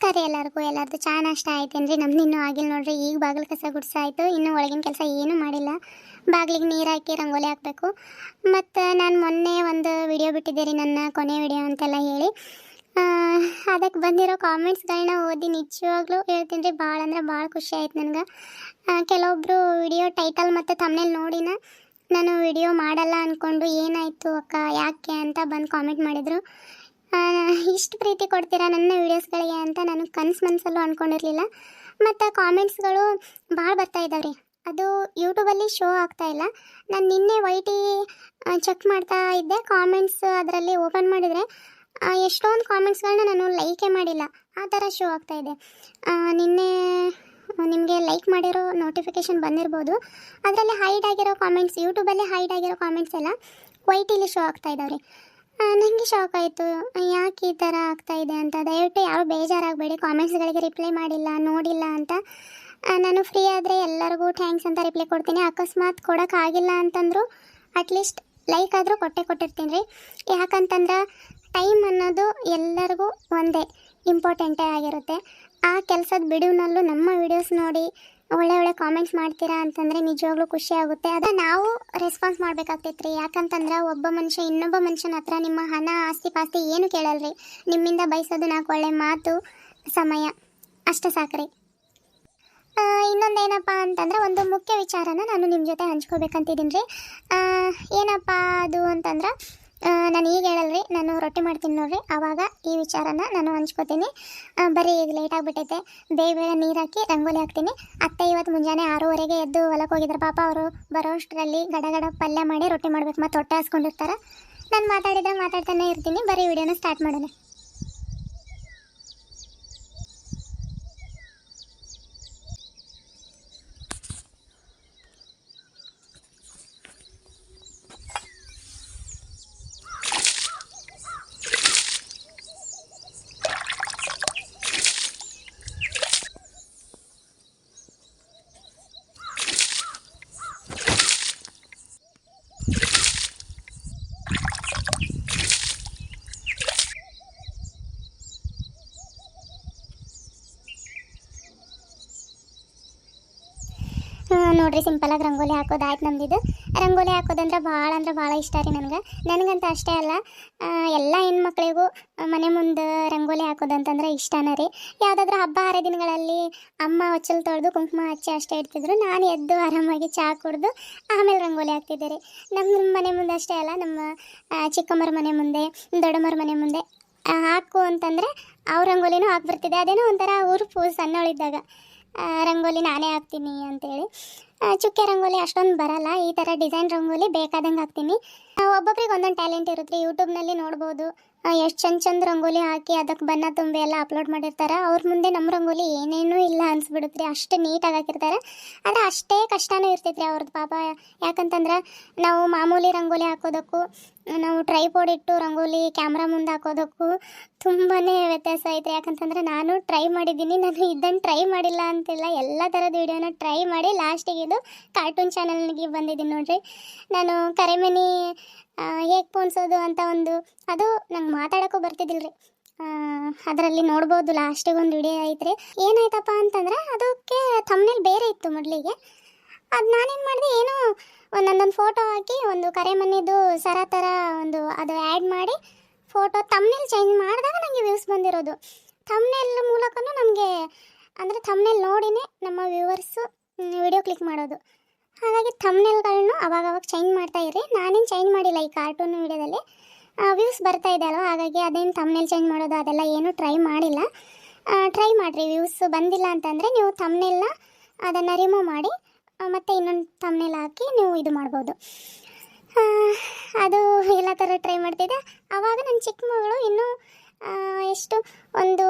ನಮಸ್ಕಾರ ಎಲ್ಲರಿಗೂ. ಎಲ್ಲರದು ಚಾ ನಾಷ್ಟ ಆಯ್ತೇನ್ರಿ? ನಮ್ದು ಇನ್ನೂ ಆಗಿಲ್ಲ ನೋಡ್ರಿ. ಈಗ ಬಾಗಿಲು ಕಸ ಗುಡ್ಸಾಯ್ತು, ಇನ್ನೂ ಒಳಗಿನ ಕೆಲಸ ಏನೂ ಮಾಡಿಲ್ಲ. ಬಾಗಿಲಿಗೆ ನೀರು ಹಾಕಿ ರಂಗೋಲಿ ಹಾಕಬೇಕು. ಮತ್ತು ನಾನು ಮೊನ್ನೆ ಒಂದು ವಿಡಿಯೋ ಬಿಟ್ಟಿದ್ದೆ ರೀ, ನನ್ನ ಕೊನೆ ವಿಡಿಯೋ ಅಂತೆಲ್ಲ ಹೇಳಿ. ಅದಕ್ಕೆ ಬಂದಿರೋ ಕಾಮೆಂಟ್ಸ್ಗಳನ್ನ ಓದಿ ನಿಜವಾಗ್ಲೂ ಹೇಳ್ತೀನಿ ರೀ, ಭಾಳ ಅಂದ್ರೆ ಭಾಳ ಖುಷಿ ಆಯ್ತು ನನಗೆ. ಕೆಲವೊಬ್ಬರು ವಿಡಿಯೋ ಟೈಟಲ್ ಮತ್ತು ಥಂಬ್ನೇಲ್ ನೋಡಿನ ನಾನು ವಿಡಿಯೋ ಮಾಡಲ್ಲ ಅಂದ್ಕೊಂಡು ಏನಾಯಿತು ಅಕ್ಕ ಯಾಕೆ ಅಂತ ಬಂದು ಕಾಮೆಂಟ್ ಮಾಡಿದರು. ಇಷ್ಟು ಪ್ರೀತಿ ಕೊಡ್ತೀರಾ ನನ್ನ ವೀಡಿಯೋಸ್ಗಳಿಗೆ ಅಂತ ನಾನು ಮನಸ್ಸಲ್ಲೂ ಅಂದ್ಕೊಂಡಿರಲಿಲ್ಲ. ಮತ್ತು ಕಾಮೆಂಟ್ಸ್ಗಳು ಭಾಳ ಬರ್ತಾ ಇದ್ದಾವೆ ರೀ. ಅದು ಯೂಟ್ಯೂಬಲ್ಲಿ ಶೋ ಆಗ್ತಾ ಇಲ್ಲ. ನಾನು ನಿನ್ನೆ ವೈಟಿ ಚೆಕ್ ಮಾಡ್ತಾ ಇದ್ದೆ, ಕಾಮೆಂಟ್ಸ್ ಅದರಲ್ಲಿ ಓಪನ್ ಮಾಡಿದರೆ ಎಷ್ಟೊಂದು ಕಾಮೆಂಟ್ಸ್ಗಳನ್ನ ನಾನು ಲೈಕೇ ಮಾಡಿಲ್ಲ, ಆ ಥರ ಶೋ ಆಗ್ತಾ ಇದೆ. ನಿನ್ನೆ ನಿಮಗೆ ಲೈಕ್ ಮಾಡಿರೋ ನೋಟಿಫಿಕೇಷನ್ ಬಂದಿರ್ಬೋದು. ಅದರಲ್ಲಿ ಹೈಡ್ ಆಗಿರೋ ಕಾಮೆಂಟ್ಸ್, ಯೂಟ್ಯೂಬಲ್ಲಿ ಹೈಡ್ ಆಗಿರೋ ಕಾಮೆಂಟ್ಸ್ ಎಲ್ಲ ವೈಟಿಲಿ ಶೋ ಆಗ್ತಾ ಇದ್ದಾವೆ ರೀ. ನನಗೆ ಶಾಕ್ ಆಯಿತು, ಯಾಕೆ ಈ ಥರ ಆಗ್ತಾಯಿದೆ ಅಂತ. ದಯವಿಟ್ಟು ಯಾರು ಬೇಜಾರಾಗಬೇಡಿ, ಕಾಮೆಂಟ್ಸ್ಗಳಿಗೆ ರಿಪ್ಲೈ ಮಾಡಿಲ್ಲ ನೋಡಿಲ್ಲ ಅಂತ. ನಾನು ಫ್ರೀ ಆದರೆ ಎಲ್ಲರಿಗೂ ಥ್ಯಾಂಕ್ಸ್ ಅಂತ ರಿಪ್ಲೈ ಕೊಡ್ತೀನಿ. ಅಕಸ್ಮಾತ್ ಕೊಡೋಕ್ಕಾಗಿಲ್ಲ ಅಂತಂದರೂ ಅಟ್ಲೀಸ್ಟ್ ಲೈಕ್ ಆದರೂ ಕೊಟ್ಟಿರ್ತೀನಿ ರೀ. ಯಾಕಂತಂದ್ರೆ ಟೈಮ್ ಅನ್ನೋದು ಎಲ್ಲರಿಗೂ ಒಂದೇ ಇಂಪಾರ್ಟೆಂಟೇ ಆಗಿರುತ್ತೆ. ಆ ಕೆಲಸದ ಬಿಡುವಿನಲ್ಲೂ ನಮ್ಮ ವಿಡಿಯೋಸ್ ನೋಡಿ ಒಳ್ಳೆ ಕಾಮೆಂಟ್ಸ್ ಮಾಡ್ತೀರಾ ಅಂತಂದರೆ ನಿಜವಾಗ್ಲೂ ಖುಷಿ ಆಗುತ್ತೆ. ಅದನ್ನು ನಾವು ರೆಸ್ಪಾನ್ಸ್ ಮಾಡಬೇಕಾಗ್ತೈತೆ ರೀ. ಯಾಕಂತಂದ್ರೆ ಒಬ್ಬ ಮನುಷ್ಯ ಇನ್ನೊಬ್ಬ ಮನುಷ್ಯನ ಹತ್ರ ನಿಮ್ಮ ಹಣ ಆಸ್ತಿ ಪಾಸ್ತಿ ಏನು ಕೇಳಲ್ರಿ. ನಿಮ್ಮಿಂದ ಬಯಸೋದು 4 ಒಳ್ಳೆ ಮಾತು, ಸಮಯ, ಅಷ್ಟೇ ಸಾಕ್ರಿ. ಇನ್ನೊಂದೇನಪ್ಪ ಅಂತಂದರೆ ಒಂದು ಮುಖ್ಯ ವಿಚಾರನ ನಾನು ನಿಮ್ಮ ಜೊತೆ ಹಂಚ್ಕೋಬೇಕಂತಿದ್ದೀನಿ ರೀ. ಏನಪ್ಪ ಅದು ಅಂತಂದ್ರೆ ನಾನು ಈಗ ಹೇಳಲ್ರಿ, ನಾನು ರೊಟ್ಟಿ ಮಾಡ್ತೀನಿ ನೋಡ್ರಿ, ಆವಾಗ ಈ ವಿಚಾರನ ನಾನು ಹಂಚ್ಕೋತೀನಿ. ಬರೀ ಈಗ ಲೇಟ್ ಆಗಿಬಿಟ್ಟೈತೆ, ಬೇಗ ನೀರು ಹಾಕಿ ರಂಗೋಲಿ ಹಾಕ್ತೀನಿ. ಅತ್ತೆ ಇವತ್ತು ಮುಂಜಾನೆ 6:30ಗೆ ಎದ್ದು ಹೊಲಕ್ಕೆ ಹೋಗಿದ್ರು. ಪಾಪ ಅವರು ಬರೋಷ್ಟರಲ್ಲಿ ಗಡ ಪಲ್ಯ ಮಾಡಿ ರೊಟ್ಟಿ ಮಾಡ್ಬೇಕು, ಮತ್ತು ಹೊಟ್ಟೆ ಹಾಸ್ಕೊಂಡಿರ್ತಾರೆ. ನಾನು ಮಾತಾಡ್ತಾನೆ ಇರ್ತೀನಿ. ಬರೀ ವಿಡಿಯೋನ ಸ್ಟಾರ್ಟ್ ಮಾಡೋಣ. ನೋಡ್ರಿ, ಸಿಂಪಲಾಗಿ ರಂಗೋಲಿ ಹಾಕೋದಾಯ್ತು ನಮ್ದಿದ್ದು. ರಂಗೋಲಿ ಹಾಕೋದಂದ್ರೆ ಭಾಳ ಇಷ್ಟ ರೀ ನನಗಂತ ಅಷ್ಟೇ ಅಲ್ಲ, ಎಲ್ಲ ಹೆಣ್ಮಕ್ಳಿಗೂ ಮನೆ ಮುಂದೆ ರಂಗೋಲಿ ಹಾಕೋದಂತಂದ್ರೆ ಇಷ್ಟನೇ ರೀ. ಯಾವುದಾದ್ರೂ ಹಬ್ಬ ಹರಿದಿನಗಳಲ್ಲಿ ಅಮ್ಮ ಹೊಚ್ಚಲು ತೊಳೆದು ಕುಂಕುಮ ಹಚ್ಚಿ ಅಷ್ಟೇ ಇಡ್ತಿದ್ರು. ನಾನು ಎದ್ದು ಆರಾಮಾಗಿ ಚಹಾ ಕುಡಿದು ಆಮೇಲೆ ರಂಗೋಲಿ ಹಾಕ್ತಿದ್ದೆ ರೀ. ನಮ್ಮ ಮನೆ ಮುಂದೆ ಅಷ್ಟೇ ಅಲ್ಲ, ನಮ್ಮ ಚಿಕ್ಕಮ್ಮರ ಮನೆ ಮುಂದೆ, ದೊಡ್ಡಮ್ಮರ ಮನೆ ಮುಂದೆ ಹಾಕು ಅಂತಂದರೆ ಅವ್ರ ರಂಗೋಲಿನೂ ಹಾಕ್ಬಿಡ್ತಿದ್ದೆ. ಅದೇನೋ ಒಂಥರ ಉರುಪು ಸಣ್ಣವಳಿದ್ದಾಗ. ರಂಗೋಲಿ ನಾನೇ ಹಾಕ್ತೀನಿ ಅಂತೇಳಿ. ಚುಕ್ಕೆ ರಂಗೋಲಿ ಅಷ್ಟೊಂದು ಬರಲ್ಲ, ಈ ಥರ ಡಿಸೈನ್ ರಂಗೋಲಿ ಬೇಕಾದಂಗೆ ಹಾಕ್ತೀನಿ. ಒಬ್ಬೊಬ್ರಿಗೆ ಒಂದೊಂದು ಟ್ಯಾಲೆಂಟ್ ಇರುತ್ತೆ. ಯೂಟ್ಯೂಬ್ನಲ್ಲಿ ನೋಡ್ಬೋದು, ಎಷ್ಟು ಚಂದ ರಂಗೋಲಿ ಹಾಕಿ ಅದಕ್ಕೆ ಬಣ್ಣ ತುಂಬಿ ಎಲ್ಲ ಅಪ್ಲೋಡ್ ಮಾಡಿರ್ತಾರೆ. ಅವ್ರ ಮುಂದೆ ನಮ್ಮ ರಂಗೋಲಿ ಏನೇನೂ ಇಲ್ಲ ಅನಿಸ್ಬಿಡುತ್ತೆ, ಅಷ್ಟು ನೀಟಾಗಿ ಹಾಕಿರ್ತಾರೆ. ಆದರೆ ಅಷ್ಟೇ ಕಷ್ಟನೂ ಇರ್ತೈತೆ ರೀ ಅವ್ರದ್ದು ಪಾಪ. ಯಾಕಂತಂದ್ರೆ ನಾವು ಮಾಮೂಲಿ ರಂಗೋಲಿ ಹಾಕೋದಕ್ಕೂ ನಾವು ಟ್ರೈಪೋಡ್ ಇಟ್ಟು ರಂಗೋಲಿ ಕ್ಯಾಮ್ರಾ ಮುಂದೆ ಹಾಕೋದಕ್ಕೂ ತುಂಬಾ ವ್ಯತ್ಯಾಸ ಐತೆ. ಯಾಕಂತಂದ್ರೆ ನಾನು ಟ್ರೈ ಮಾಡಿದ್ದೀನಿ, ನಾನು ಇದನ್ನು ಟ್ರೈ ಮಾಡಿಲ್ಲ ಅಂತಿಲ್ಲ, ಎಲ್ಲ ಥರದ ವೀಡಿಯೋನ ಟ್ರೈ ಮಾಡಿ ಲಾಸ್ಟಿಗೆ ಇದು ಕಾರ್ಟೂನ್ ಚಾನಲ್ಗೆ ಬಂದಿದ್ದೀನಿ ನೋಡ್ರಿ. ನಾನು ಕರೆಮನಿ ಹೇಗೆ ಪೋಣಿಸೋದು ಅಂತ ಅದು ನಂಗೆ ಮಾತಾಡೋಕ್ಕೂ ಬರ್ತಿದ್ದಿಲ್ಲ ರೀ. ಅದರಲ್ಲಿ ನೋಡ್ಬೋದು, ಲಾಸ್ಟಿಗೆ ಒಂದು ವಿಡಿಯೋ ಐತ್ರಿ. ಏನಾಯ್ತಪ್ಪ ಅಂತಂದ್ರೆ ಅದಕ್ಕೆ ಥಂಬ್ನೇಲ್ ಬೇರೆ ಇತ್ತು ಮೊದಲಿಗೆ. ಅದು ನಾನೇನು ಮಾಡಿದೆ, ಏನೋ ಒಂದೊಂದು ಫೋಟೋ ಹಾಕಿ ಒಂದು ಕರೆಮನಿದು ಸರ ಥರ ಅದು ಆ್ಯಡ್ ಮಾಡಿ ಫೋಟೋ ಥಂಬ್ನೇಲ್ ಚೇಂಜ್ ಮಾಡಿದಾಗ ನನಗೆ ವ್ಯೂಸ್ ಬಂದಿರೋದು. ಥಂಬ್ನೇಲ್ ಮೂಲಕನೂ ನಮಗೆ ಅಂದರೆ ಥಂಬ್ನೇಲ್ ನೋಡಿನೇ ನಮ್ಮ ವ್ಯೂವರ್ಸು ವಿಡಿಯೋ ಕ್ಲಿಕ್ ಮಾಡೋದು. ಹಾಗಾಗಿ ಥಂಬ್ನೇಲ್ಗಳನ್ನು ಅವಾಗ ಚೇಂಜ್ ಮಾಡ್ತಾ ಇರ್ರಿ. ನಾನೇನು ಚೇಂಜ್ ಮಾಡಿಲ್ಲ ಈ ಕಾರ್ಟೂನ್ ವಿಡಿಯೋದಲ್ಲಿ. ವ್ಯೂಸ್ ಬರ್ತಾ ಇದೆ ಅಲ್ವ, ಹಾಗಾಗಿ ಅದೇನು ಥಂಬ್ನೇಲ್ ಚೇಂಜ್ ಮಾಡೋದು ಅದೆಲ್ಲ ಏನೂ ಟ್ರೈ ಮಾಡಿಲ್ಲ. ಟ್ರೈ ಮಾಡಿರಿ, ವ್ಯೂಸ್ ಬಂದಿಲ್ಲ ಅಂತಂದರೆ ನೀವು ಥಂಬ್ನೇಲ್ನ ಅದನ್ನು ರಿಮೂವ್ ಮಾಡಿ ಮತ್ತು ಇನ್ನೊಂದು ಥಂಬ್ನೇಲ್ ಹಾಕಿ ನೀವು ಇದು ಮಾಡ್ಬೋದು. ಅದು ಎಲ್ಲ ಥರ ಟ್ರೈ ಮಾಡ್ತಿದ್ದೆ. ಆವಾಗ ನನ್ನ ಚಿಕ್ಕ ಮಗಳು ಇನ್ನೂ ಎಷ್ಟು ಒಂದು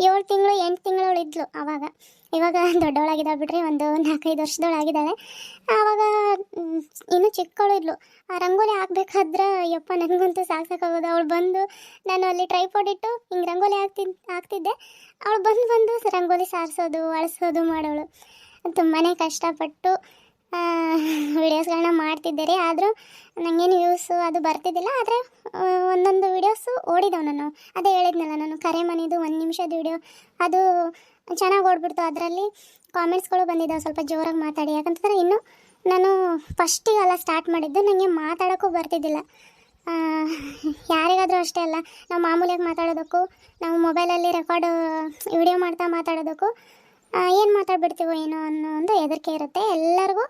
7 ತಿಂಗಳು 8 ತಿಂಗಳವಳಿದ್ಲು ಆವಾಗ. ಇವಾಗ ದೊಡ್ಡವಳಾಗಿದ್ದಾಳೆ ಬಿಡ್ರಿ, ಒಂದು 4-5 ವರ್ಷದವಳಾಗಿದ್ದಾಳೆ. ಆವಾಗ ಇನ್ನೂ ಚಿಕ್ಕವಳಿದ್ಲು. ಆ ರಂಗೋಲಿ ಹಾಕ್ಬೇಕಾದ್ರೆ ಯಪ್ಪ ನನಗಂತೂ ಸಾಕಾಗೋದು. ಅವಳು ಬಂದು, ನಾನು ಅಲ್ಲಿ ಟ್ರೈಪೋಡ್ ಇಟ್ಟು ಹಿಂಗೆ ರಂಗೋಲಿ ಹಾಕ್ತಿದ್ದೆ, ಅವಳು ಬಂದು ರಂಗೋಲಿ ಸಾರಿಸೋದು ಅಳಿಸೋದು ಮಾಡೋಳು. ತುಂಬಾ ಕಷ್ಟಪಟ್ಟು ವೀಡಿಯೋಸ್ಗಳನ್ನ ಮಾಡ್ತಿದ್ದೆ ರೀ. ಆದರೂ ನನಗೇನು ವ್ಯೂಸು ಅದು ಬರ್ತಿದ್ದಿಲ್ಲ. ಆದರೆ ಒಂದೊಂದು ವೀಡಿಯೋಸು ಓಡಿದವು. ನಾನು ಅದೇ ಹೇಳಿದ್ನಲ್ಲ, ನಾನು ಕರೆ ಮನೆದು 1 ನಿಮಿಷದ ವೀಡಿಯೋ ಅದು ಚೆನ್ನಾಗಿ ಓಡ್ಬಿಡ್ತು. ಅದರಲ್ಲಿ ಕಾಮೆಂಟ್ಸ್ಗಳು ಬಂದಿದ್ದಾವೆ ಸ್ವಲ್ಪ ಜೋರಾಗಿ ಮಾತಾಡಿ. ಯಾಕಂತಂದರೆ ಇನ್ನು ನಾನು ಫಸ್ಟಿಗೆಲ್ಲ ಸ್ಟಾರ್ಟ್ ಮಾಡಿದ್ದು, ನನಗೆ ಮಾತಾಡೋಕ್ಕೂ ಬರ್ತಿದ್ದಿಲ್ಲ. ಯಾರಿಗಾದರೂ ಅಷ್ಟೇ ಅಲ್ಲ, ನಾವು ಮಾಮೂಲಿಯಾಗಿ ಮಾತಾಡೋದಕ್ಕೂ ನಾವು ಮೊಬೈಲಲ್ಲಿ ರೆಕಾರ್ಡ್ ವಿಡಿಯೋ ಮಾಡ್ತಾ ಮಾತಾಡೋದಕ್ಕೂ ಏನು ಮಾತಾಡ್ಬಿಡ್ತೀವೋ ಏನೋ ಅನ್ನೋ ಒಂದು ಹೆದರಿಕೆ ಇರುತ್ತೆ ಎಲ್ಲರಿಗೂ.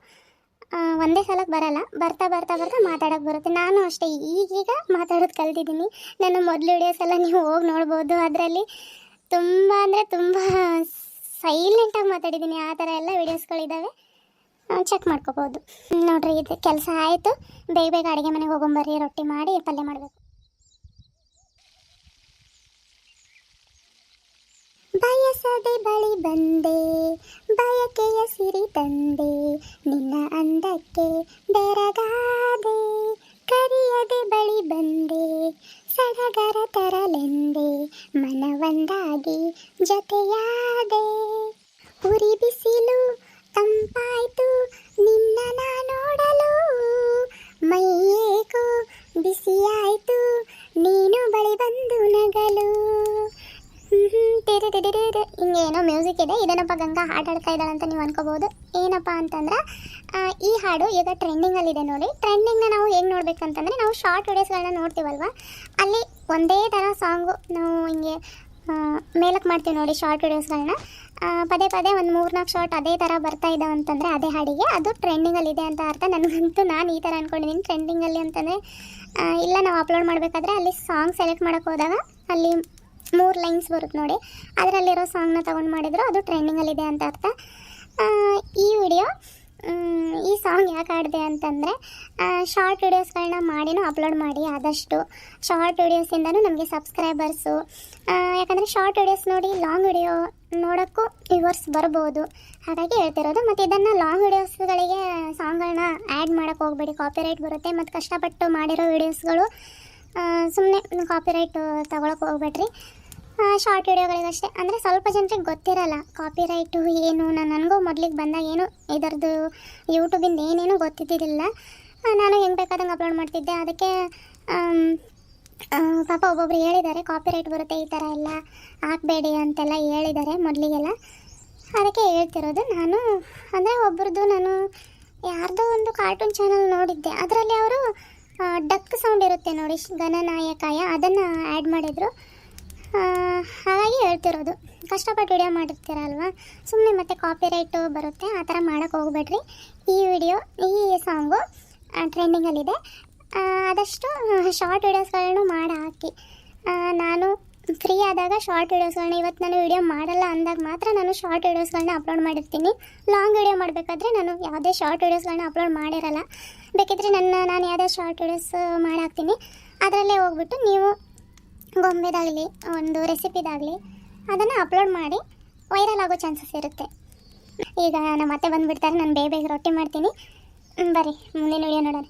ಒಂದೇ ಸಲಕ್ಕೆ ಬರಲ್ಲ, ಬರ್ತಾ ಬರ್ತಾ ಬರ್ತಾ ಮಾತಾಡೋಕ್ಕೆ ಬರುತ್ತೆ. ನಾನು ಅಷ್ಟೇ ಈಗೀಗ ಮಾತಾಡೋದು ಕಲ್ತಿದ್ದೀನಿ. ನನ್ನ ಮೊದಲು ವಿಡಿಯೋಸ್ ಎಲ್ಲ ನೀವು ಹೋಗಿ ನೋಡ್ಬೋದು. ಅದರಲ್ಲಿ ತುಂಬ ಅಂದರೆ ತುಂಬ ಸೈಲೆಂಟಾಗಿ ಮಾತಾಡಿದ್ದೀನಿ. ಆ ಥರ ಎಲ್ಲ ವೀಡಿಯೋಸ್ಗಳಿದ್ದಾವೆ, ಚೆಕ್ ಮಾಡ್ಕೋಬೋದು. ನೋಡ್ರಿ, ಇದು ಕೆಲಸ ಆಯಿತು. ಬೇಗ ಬೇಗ ಅಡುಗೆ ಮನೆಗೆ ಹೋಗೊಂಬರ್ರಿ, ರೊಟ್ಟಿ ಮಾಡಿ ಪಲ್ಯ ಮಾಡಬೇಕು. ಬಯಸದೆ ಬಳಿ ಬಂದೆ, ಬಯಕೆಯ ಸಿರಿ ತಂದೆ, ನಿನ್ನ ಅಂದಕ್ಕೆ ಬೆರಗಾದೆ, ಕರಿಯದೆ ಬಳಿ ಬಂದೆ, ಸಡಗರ ತರಲೆಂದೆ, ಮನವಂದಾಗಿ ಜೊತೆಯಾದೆ. ಉರಿ ಬಿಸಿಲು ತಂಪಾಯ್ತು ನಿನ್ನ ನೋಡಲು, ಮೈಯೇಕೋ ಬಿಸಿಯಾಯ್ತು ನೀನು ಬಳಿ ಬಂದು ನಗಲು. ಹಿಂಗೇನೋ ಮ್ಯೂಸಿಕ್ ಇದೆ. ಇದೇನಪ್ಪ ಗಂಗಾ ಹಾಡು ಹಾಡ್ತಾ ಇದ್ದಾಳೆ ಅಂತ ನೀವು ಅನ್ಕೋಬೋದು. ಏನಪ್ಪ ಅಂತಂದ್ರೆ ಈ ಹಾಡು ಈಗ ಟ್ರೆಂಡಿಂಗಲ್ಲಿದೆ ನೋಡಿ. ಟ್ರೆಂಡಿಂಗ್ನ ನಾವು ಹೇಗೆ ನೋಡ್ಬೇಕಂತಂದರೆ, ನಾವು ಶಾರ್ಟ್ ವೀಡಿಯೋಸ್ಗಳನ್ನ ನೋಡ್ತೀವಲ್ವ, ಅಲ್ಲಿ ಒಂದೇ ಥರ ಸಾಂಗು ನಾವು ಹಿಂಗೆ ಮೇಲಕ್ಕೆ ಮಾಡ್ತೀವಿ ನೋಡಿ ಶಾರ್ಟ್ ವೀಡಿಯೋಸ್ಗಳನ್ನ. ಪದೇ ಪದೇ ಒಂದು 3-4 ಶಾರ್ಟ್ ಅದೇ ಥರ ಬರ್ತಾ ಇದ್ದಾವೆ ಅಂತಂದರೆ ಅದೇ ಹಾಡಿಗೆ ಅದು ಟ್ರೆಂಡಿಂಗಲ್ಲಿದೆ ಅಂತ ಅರ್ಥ. ನನಗಂತೂ ನಾನು ಈ ಥರ ಅಂದ್ಕೊಂಡಿದ್ದೀನಿ. ಟ್ರೆಂಡಿಂಗಲ್ಲಿ ಅಂತಂದರೆ ಇಲ್ಲ, ನಾವು ಅಪ್ಲೋಡ್ ಮಾಡಬೇಕಾದ್ರೆ ಅಲ್ಲಿ ಸಾಂಗ್ ಸೆಲೆಕ್ಟ್ ಮಾಡೋಕ್ಕೆ ಹೋದಾಗ ಅಲ್ಲಿ 3 ಲೈನ್ಸ್ ಬರುತ್ತೆ ನೋಡಿ, ಅದರಲ್ಲಿರೋ ಸಾಂಗ್ನ ತೊಗೊಂಡು ಮಾಡಿದ್ರು ಅದು ಟ್ರೆಂಡಿಂಗಲ್ಲಿದೆ ಅಂತ ಅರ್ಥ. ಈ ವಿಡಿಯೋ ಈ ಸಾಂಗ್ ಯಾಕೆ ಆಡಿದೆ ಅಂತಂದರೆ, ಶಾರ್ಟ್ ವೀಡಿಯೋಸ್ಗಳನ್ನ ಮಾಡಿನೂ ಅಪ್ಲೋಡ್ ಮಾಡಿ. ಆದಷ್ಟು ಶಾರ್ಟ್ ವೀಡಿಯೋಸಿಂದನೂ ನಮಗೆ ಸಬ್ಸ್ಕ್ರೈಬರ್ಸು, ಯಾಕಂದರೆ ಶಾರ್ಟ್ ವೀಡಿಯೋಸ್ ನೋಡಿ ಲಾಂಗ್ ವಿಡಿಯೋ ನೋಡೋಕ್ಕೂ ವ್ಯೂವರ್ಸ್ ಬರ್ಬೋದು, ಹಾಗಾಗಿ ಹೇಳ್ತಿರೋದು. ಮತ್ತು ಇದನ್ನು ಲಾಂಗ್ ವೀಡಿಯೋಸ್ಗಳಿಗೆ ಸಾಂಗ್ಗಳನ್ನ ಆ್ಯಡ್ ಮಾಡೋಕ್ಕೆ ಹೋಗ್ಬೇಡಿ, ಕಾಪಿರೈಟ್ ಬರುತ್ತೆ. ಮತ್ತು ಕಷ್ಟಪಟ್ಟು ಮಾಡಿರೋ ವೀಡಿಯೋಸ್ಗಳು ಸುಮ್ಮನೆ ಕಾಪಿರೈಟ್ ತಗೊಳಕ್ಕೆ ಹೋಗ್ಬೇಡ್ರಿ. ಶಾರ್ಟ್ ವೀಡಿಯೋಗಳಿಗಷ್ಟೇ. ಅಂದರೆ ಸ್ವಲ್ಪ ಜನರಿಗೆ ಗೊತ್ತಿರಲ್ಲ ಕಾಪಿರೈಟು ಏನು. ನನಗೂ ಮೊದಲಿಗೆ ಬಂದಾಗ ಏನು ಇದರದ್ದು ಯೂಟ್ಯೂಬಿಂದ ಏನೇನೂ ಗೊತ್ತಿದ್ದಿಲ್ಲ. ನಾನು ಹೆಂಗೆ ಬೇಕಾದಂಗೆ ಅಪ್ಲೋಡ್ ಮಾಡ್ತಿದ್ದೆ. ಅದಕ್ಕೆ ಪಾಪ ಒಬ್ಬೊಬ್ರು ಹೇಳಿದ್ದಾರೆ ಕಾಪಿರೈಟ್ ಬರುತ್ತೆ ಈ ಥರ ಎಲ್ಲ ಹಾಕಬೇಡಿ ಅಂತೆಲ್ಲ ಹೇಳಿದ್ದಾರೆ ಮೊದಲಿಗೆಲ್ಲ. ಅದಕ್ಕೆ ಹೇಳ್ತಿರೋದು ನಾನು. ಅಂದರೆ ಒಬ್ರದ್ದು ನಾನು ಯಾರ್ದೋ ಒಂದು ಕಾರ್ಟೂನ್ ಚಾನಲ್ ನೋಡಿದ್ದೆ, ಅದರಲ್ಲಿ ಅವರು ಡಕ್ ಸೌಂಡ್ ಇರುತ್ತೆ ನೋಡಿ, ಗಣನಾಯಕಾಯ, ಅದನ್ನು ಆ್ಯಡ್ ಮಾಡಿದರು. ಹಾಗಾಗಿ ಹೇಳ್ತಿರೋದು, ಕಷ್ಟಪಟ್ಟು ವಿಡಿಯೋ ಮಾಡಿರ್ತೀರಲ್ವ, ಸುಮ್ಮನೆ ಮತ್ತೆ ಕಾಪಿರೈಟು ಬರುತ್ತೆ, ಆ ಥರ ಮಾಡೋಕ್ಕೆ ಹೋಗ್ಬೇಡ್ರಿ. ಈ ವಿಡಿಯೋ ಈ ಸಾಂಗು ಟ್ರೆಂಡಿಂಗಲ್ಲಿದೆ. ಆದಷ್ಟು ಶಾರ್ಟ್ ವೀಡಿಯೋಸ್ಗಳನ್ನು ಮಾಡಿ ಹಾಕಿ. ನಾನು ಫ್ರೀ ಆದಾಗ ಶಾರ್ಟ್ ವೀಡಿಯೋಸ್ಗಳನ್ನ, ಇವತ್ತು ನಾನು ವಿಡಿಯೋ ಮಾಡಲ್ಲ ಅಂದಾಗ ಮಾತ್ರ ನಾನು ಶಾರ್ಟ್ ವೀಡಿಯೋಸ್ಗಳನ್ನ ಅಪ್ಲೋಡ್ ಮಾಡಿರ್ತೀನಿ. ಲಾಂಗ್ ವಿಡಿಯೋ ಮಾಡಬೇಕಾದ್ರೆ ನಾನು ಯಾವುದೇ ಶಾರ್ಟ್ ವೀಡಿಯೋಸ್ಗಳನ್ನ ಅಪ್ಲೋಡ್ ಮಾಡಿರಲ್ಲ. ಬೇಕಿದ್ರೆ ನಾನು ಯಾವುದೇ ಶಾರ್ಟ್ ವೀಡಿಯೋಸ್ ಮಾಡಾಕ್ತೀನಿ, ಅದರಲ್ಲೇ ಹೋಗ್ಬಿಟ್ಟು ನೀವು ಗೊಂಬೆದಾಗಲಿ ಒಂದು ರೆಸಿಪಿದಾಗಲಿ ಅದನ್ನು ಅಪ್ಲೋಡ್ ಮಾಡಿ ವೈರಲ್ ಆಗೋ ಚಾನ್ಸಸ್ ಇರುತ್ತೆ. ಈಗ ನಮ್ಮ ಅತ್ತೆ ಬಂದುಬಿಡ್ತಾರೆ, ನಾನು ಬೇಗ ಬೇಗ ರೊಟ್ಟಿ ಮಾಡ್ತೀನಿ. ಬರ್ರಿ ಮುಂದಿನ ವಿಡಿಯೋ ನೋಡೋಣ.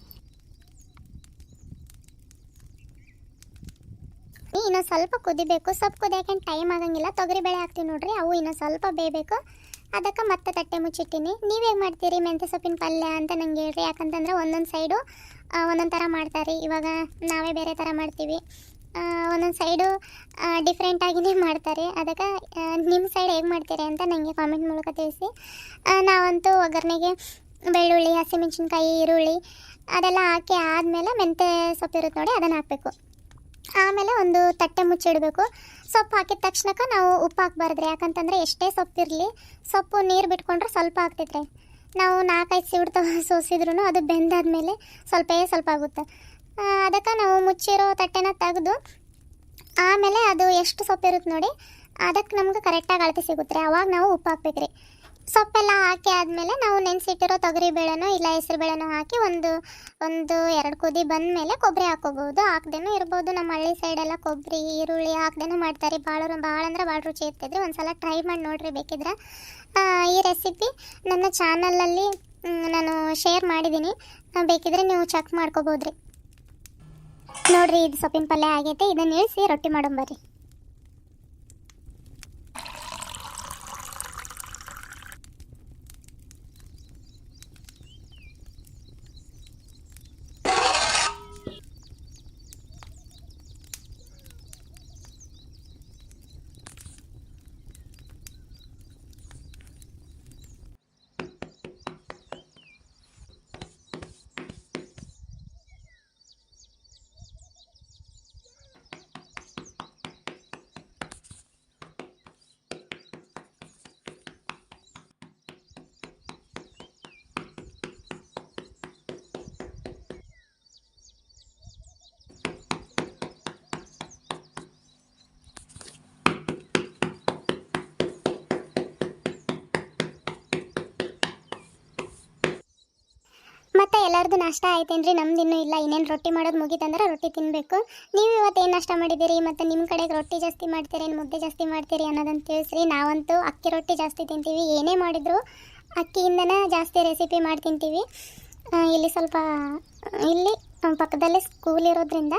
ಇನ್ನೂ ಸ್ವಲ್ಪ ಕುದಿಬೇಕು, ಸೊಪ್ಪು ಕುದಿಯೋಕೆ ಟೈಮ್ ಆಗಂಗಿಲ್ಲ. ತೊಗರಿಬೇಳೆ ಹಾಕ್ತೀವಿ ನೋಡ್ರಿ, ಅವು ಇನ್ನೂ ಸ್ವಲ್ಪ ಬೇಯಬೇಕು. ಅದಕ್ಕೆ ಮತ್ತೆ ತಟ್ಟೆ ಮುಚ್ಚಿಟ್ಟಿನಿ. ನೀವು ಹೇಗೆ ಮಾಡ್ತೀರಿ ಮೆಂತ್ಯ ಸೊಪ್ಪಿನ ಪಲ್ಯ ಅಂತ ನಂಗೆ ಹೇಳ್ರಿ. ಯಾಕಂತಂದ್ರೆ ಒಂದೊಂದು ಸೈಡು ಒಂದೊಂದು ಥರ ಮಾಡ್ತಾರೆ. ಇವಾಗ ನಾವೇ ಬೇರೆ ಥರ ಮಾಡ್ತೀವಿ, ಒಂದೊಂದು ಸೈಡು ಡಿಫ್ರೆಂಟಾಗಿಯೇ ಮಾಡ್ತಾರೆ. ಅದಕ್ಕೆ ನಿಮ್ಮ ಸೈಡ್ ಹೇಗೆ ಮಾಡ್ತೀರಿ ಅಂತ ನನಗೆ ಕಾಮೆಂಟ್ ಮೂಲಕ ತಿಳಿಸಿ. ನಾವಂತೂ ಒಗ್ಗರಣೆಗೆ ಬೆಳ್ಳುಳ್ಳಿ, ಹಸಿಮೆಣ್ಸಿನ್ಕಾಯಿ, ಈರುಳ್ಳಿ ಅದೆಲ್ಲ ಹಾಕಿ ಆದಮೇಲೆ ಮೆಂತ್ಯ ಸೊಪ್ಪು ಇರುತ್ತೆ ನೋಡಿ, ಅದನ್ನು ಹಾಕಬೇಕು. ಆಮೇಲೆ ಒಂದು ತಟ್ಟೆ ಮುಚ್ಚಿಡಬೇಕು. ಸೊಪ್ಪು ಹಾಕಿದ ತಕ್ಷಣಕ್ಕೆ ನಾವು ಉಪ್ಪು ಹಾಕ್ಬಾರ್ದ್ರಿ. ಯಾಕಂತಂದರೆ ಎಷ್ಟೇ ಸೊಪ್ಪಿರಲಿ, ಸೊಪ್ಪು ನೀರು ಬಿಟ್ಕೊಂಡ್ರೆ ಸ್ವಲ್ಪ ಆಗ್ತೈತ್ರಿ. ನಾವು 4-5 ಸಿಡ್ತು ಸೋಸಿದ್ರೂ ಅದು ಬೆಂದಾದ್ಮೇಲೆ ಸ್ವಲ್ಪ ಆಗುತ್ತೆ. ಅದಕ್ಕೆ ನಾವು ಮುಚ್ಚಿರೋ ತಟ್ಟೆನ ತೆಗೆದು ಆಮೇಲೆ ಅದು ಎಷ್ಟು ಸೊಪ್ಪಿರುತ್ತೆ ನೋಡಿ, ಅದಕ್ಕೆ ನಮ್ಗೆ ಕರೆಕ್ಟಾಗಿ ಅಳತೆ ಸಿಗುತ್ತೆ ರೀ. ಅವಾಗ ನಾವು ಉಪ್ಪು ಹಾಕ್ಬೇಕ್ರಿ. ಸೊಪ್ಪೆಲ್ಲ ಹಾಕಿ ಆದಮೇಲೆ ನಾವು ನೆನೆಸಿಟ್ಟಿರೋ ತೊಗರಿಬೇಳೆನೋ ಇಲ್ಲ ಹೆಸರುಬೇಳೆನೋ ಹಾಕಿ ಒಂದು 2 ಕುದಿ ಬಂದಮೇಲೆ ಕೊಬ್ಬರಿ ಹಾಕೋಬೋದು, ಹಾಕ್ದೇನೂ ಇರ್ಬೋದು. ನಮ್ಮ ಹಳ್ಳಿ ಸೈಡೆಲ್ಲ ಕೊಬ್ಬರಿ ಈರುಳ್ಳಿ ಹಾಕ್ದೇನೂ ಮಾಡ್ತಾರೆ. ಭಾಳ ಅಂದ್ರೆ ಭಾಳ ರುಚಿ ಇರ್ತೈತ್ರಿ. ಒಂದು ಸಲ ಟ್ರೈ ಮಾಡಿ ನೋಡಿರಿ ಬೇಕಿದ್ರೆ. ಈ ರೆಸಿಪಿ ನನ್ನ ಚಾನಲಲ್ಲಿ ನಾನು ಶೇರ್ ಮಾಡಿದ್ದೀನಿ, ಬೇಕಿದ್ರೆ ನೀವು ಚೆಕ್ ಮಾಡ್ಕೋಬೋದ್ರಿ. ನೋಡಿರಿ, ಇದು ಸೊಪ್ಪಿನ ಪಲ್ಯ ಆಗೈತೆ. ಇದನ್ನು ಇಳಿಸಿ ರೊಟ್ಟಿ ಮಾಡೋಂಬರ್ರಿ. ಮತ್ತು ಎಲ್ಲರದು ನಾಷ್ಟ ಆಯ್ತೇನ್ರಿ? ನಮ್ದು ಇನ್ನೂ ಇಲ್ಲ. ಇನ್ನೇನು ರೊಟ್ಟಿ ಮಾಡೋದು ಮುಗೀತಂದ್ರೆ ರೊಟ್ಟಿ ತಿನ್ನಬೇಕು. ನೀವು ಇವತ್ತು ಏನು ನಾಷ್ಟ ಮಾಡಿದ್ದೀರಿ? ಮತ್ತು ನಿಮ್ಮ ಕಡೆಗೆ ರೊಟ್ಟಿ ಜಾಸ್ತಿ ಮಾಡ್ತೀರಿ, ಮುದ್ದೆ ಜಾಸ್ತಿ ಮಾಡ್ತೀರಿ ಅನ್ನೋದನ್ನು ತಿಳಿಸ್ರಿ. ನಾವಂತೂ ಅಕ್ಕಿ ರೊಟ್ಟಿ ಜಾಸ್ತಿ ತಿಂತೀವಿ. ಏನೇ ಮಾಡಿದ್ರು ಅಕ್ಕಿಯಿಂದನೇ ಜಾಸ್ತಿ ರೆಸಿಪಿ ಮಾಡಿ ತಿಂತೀವಿ. ಇಲ್ಲಿ ಸ್ವಲ್ಪ ಇಲ್ಲಿ ಪಕ್ಕದಲ್ಲೇ ಸ್ಕೂಲ್ ಇರೋದ್ರಿಂದ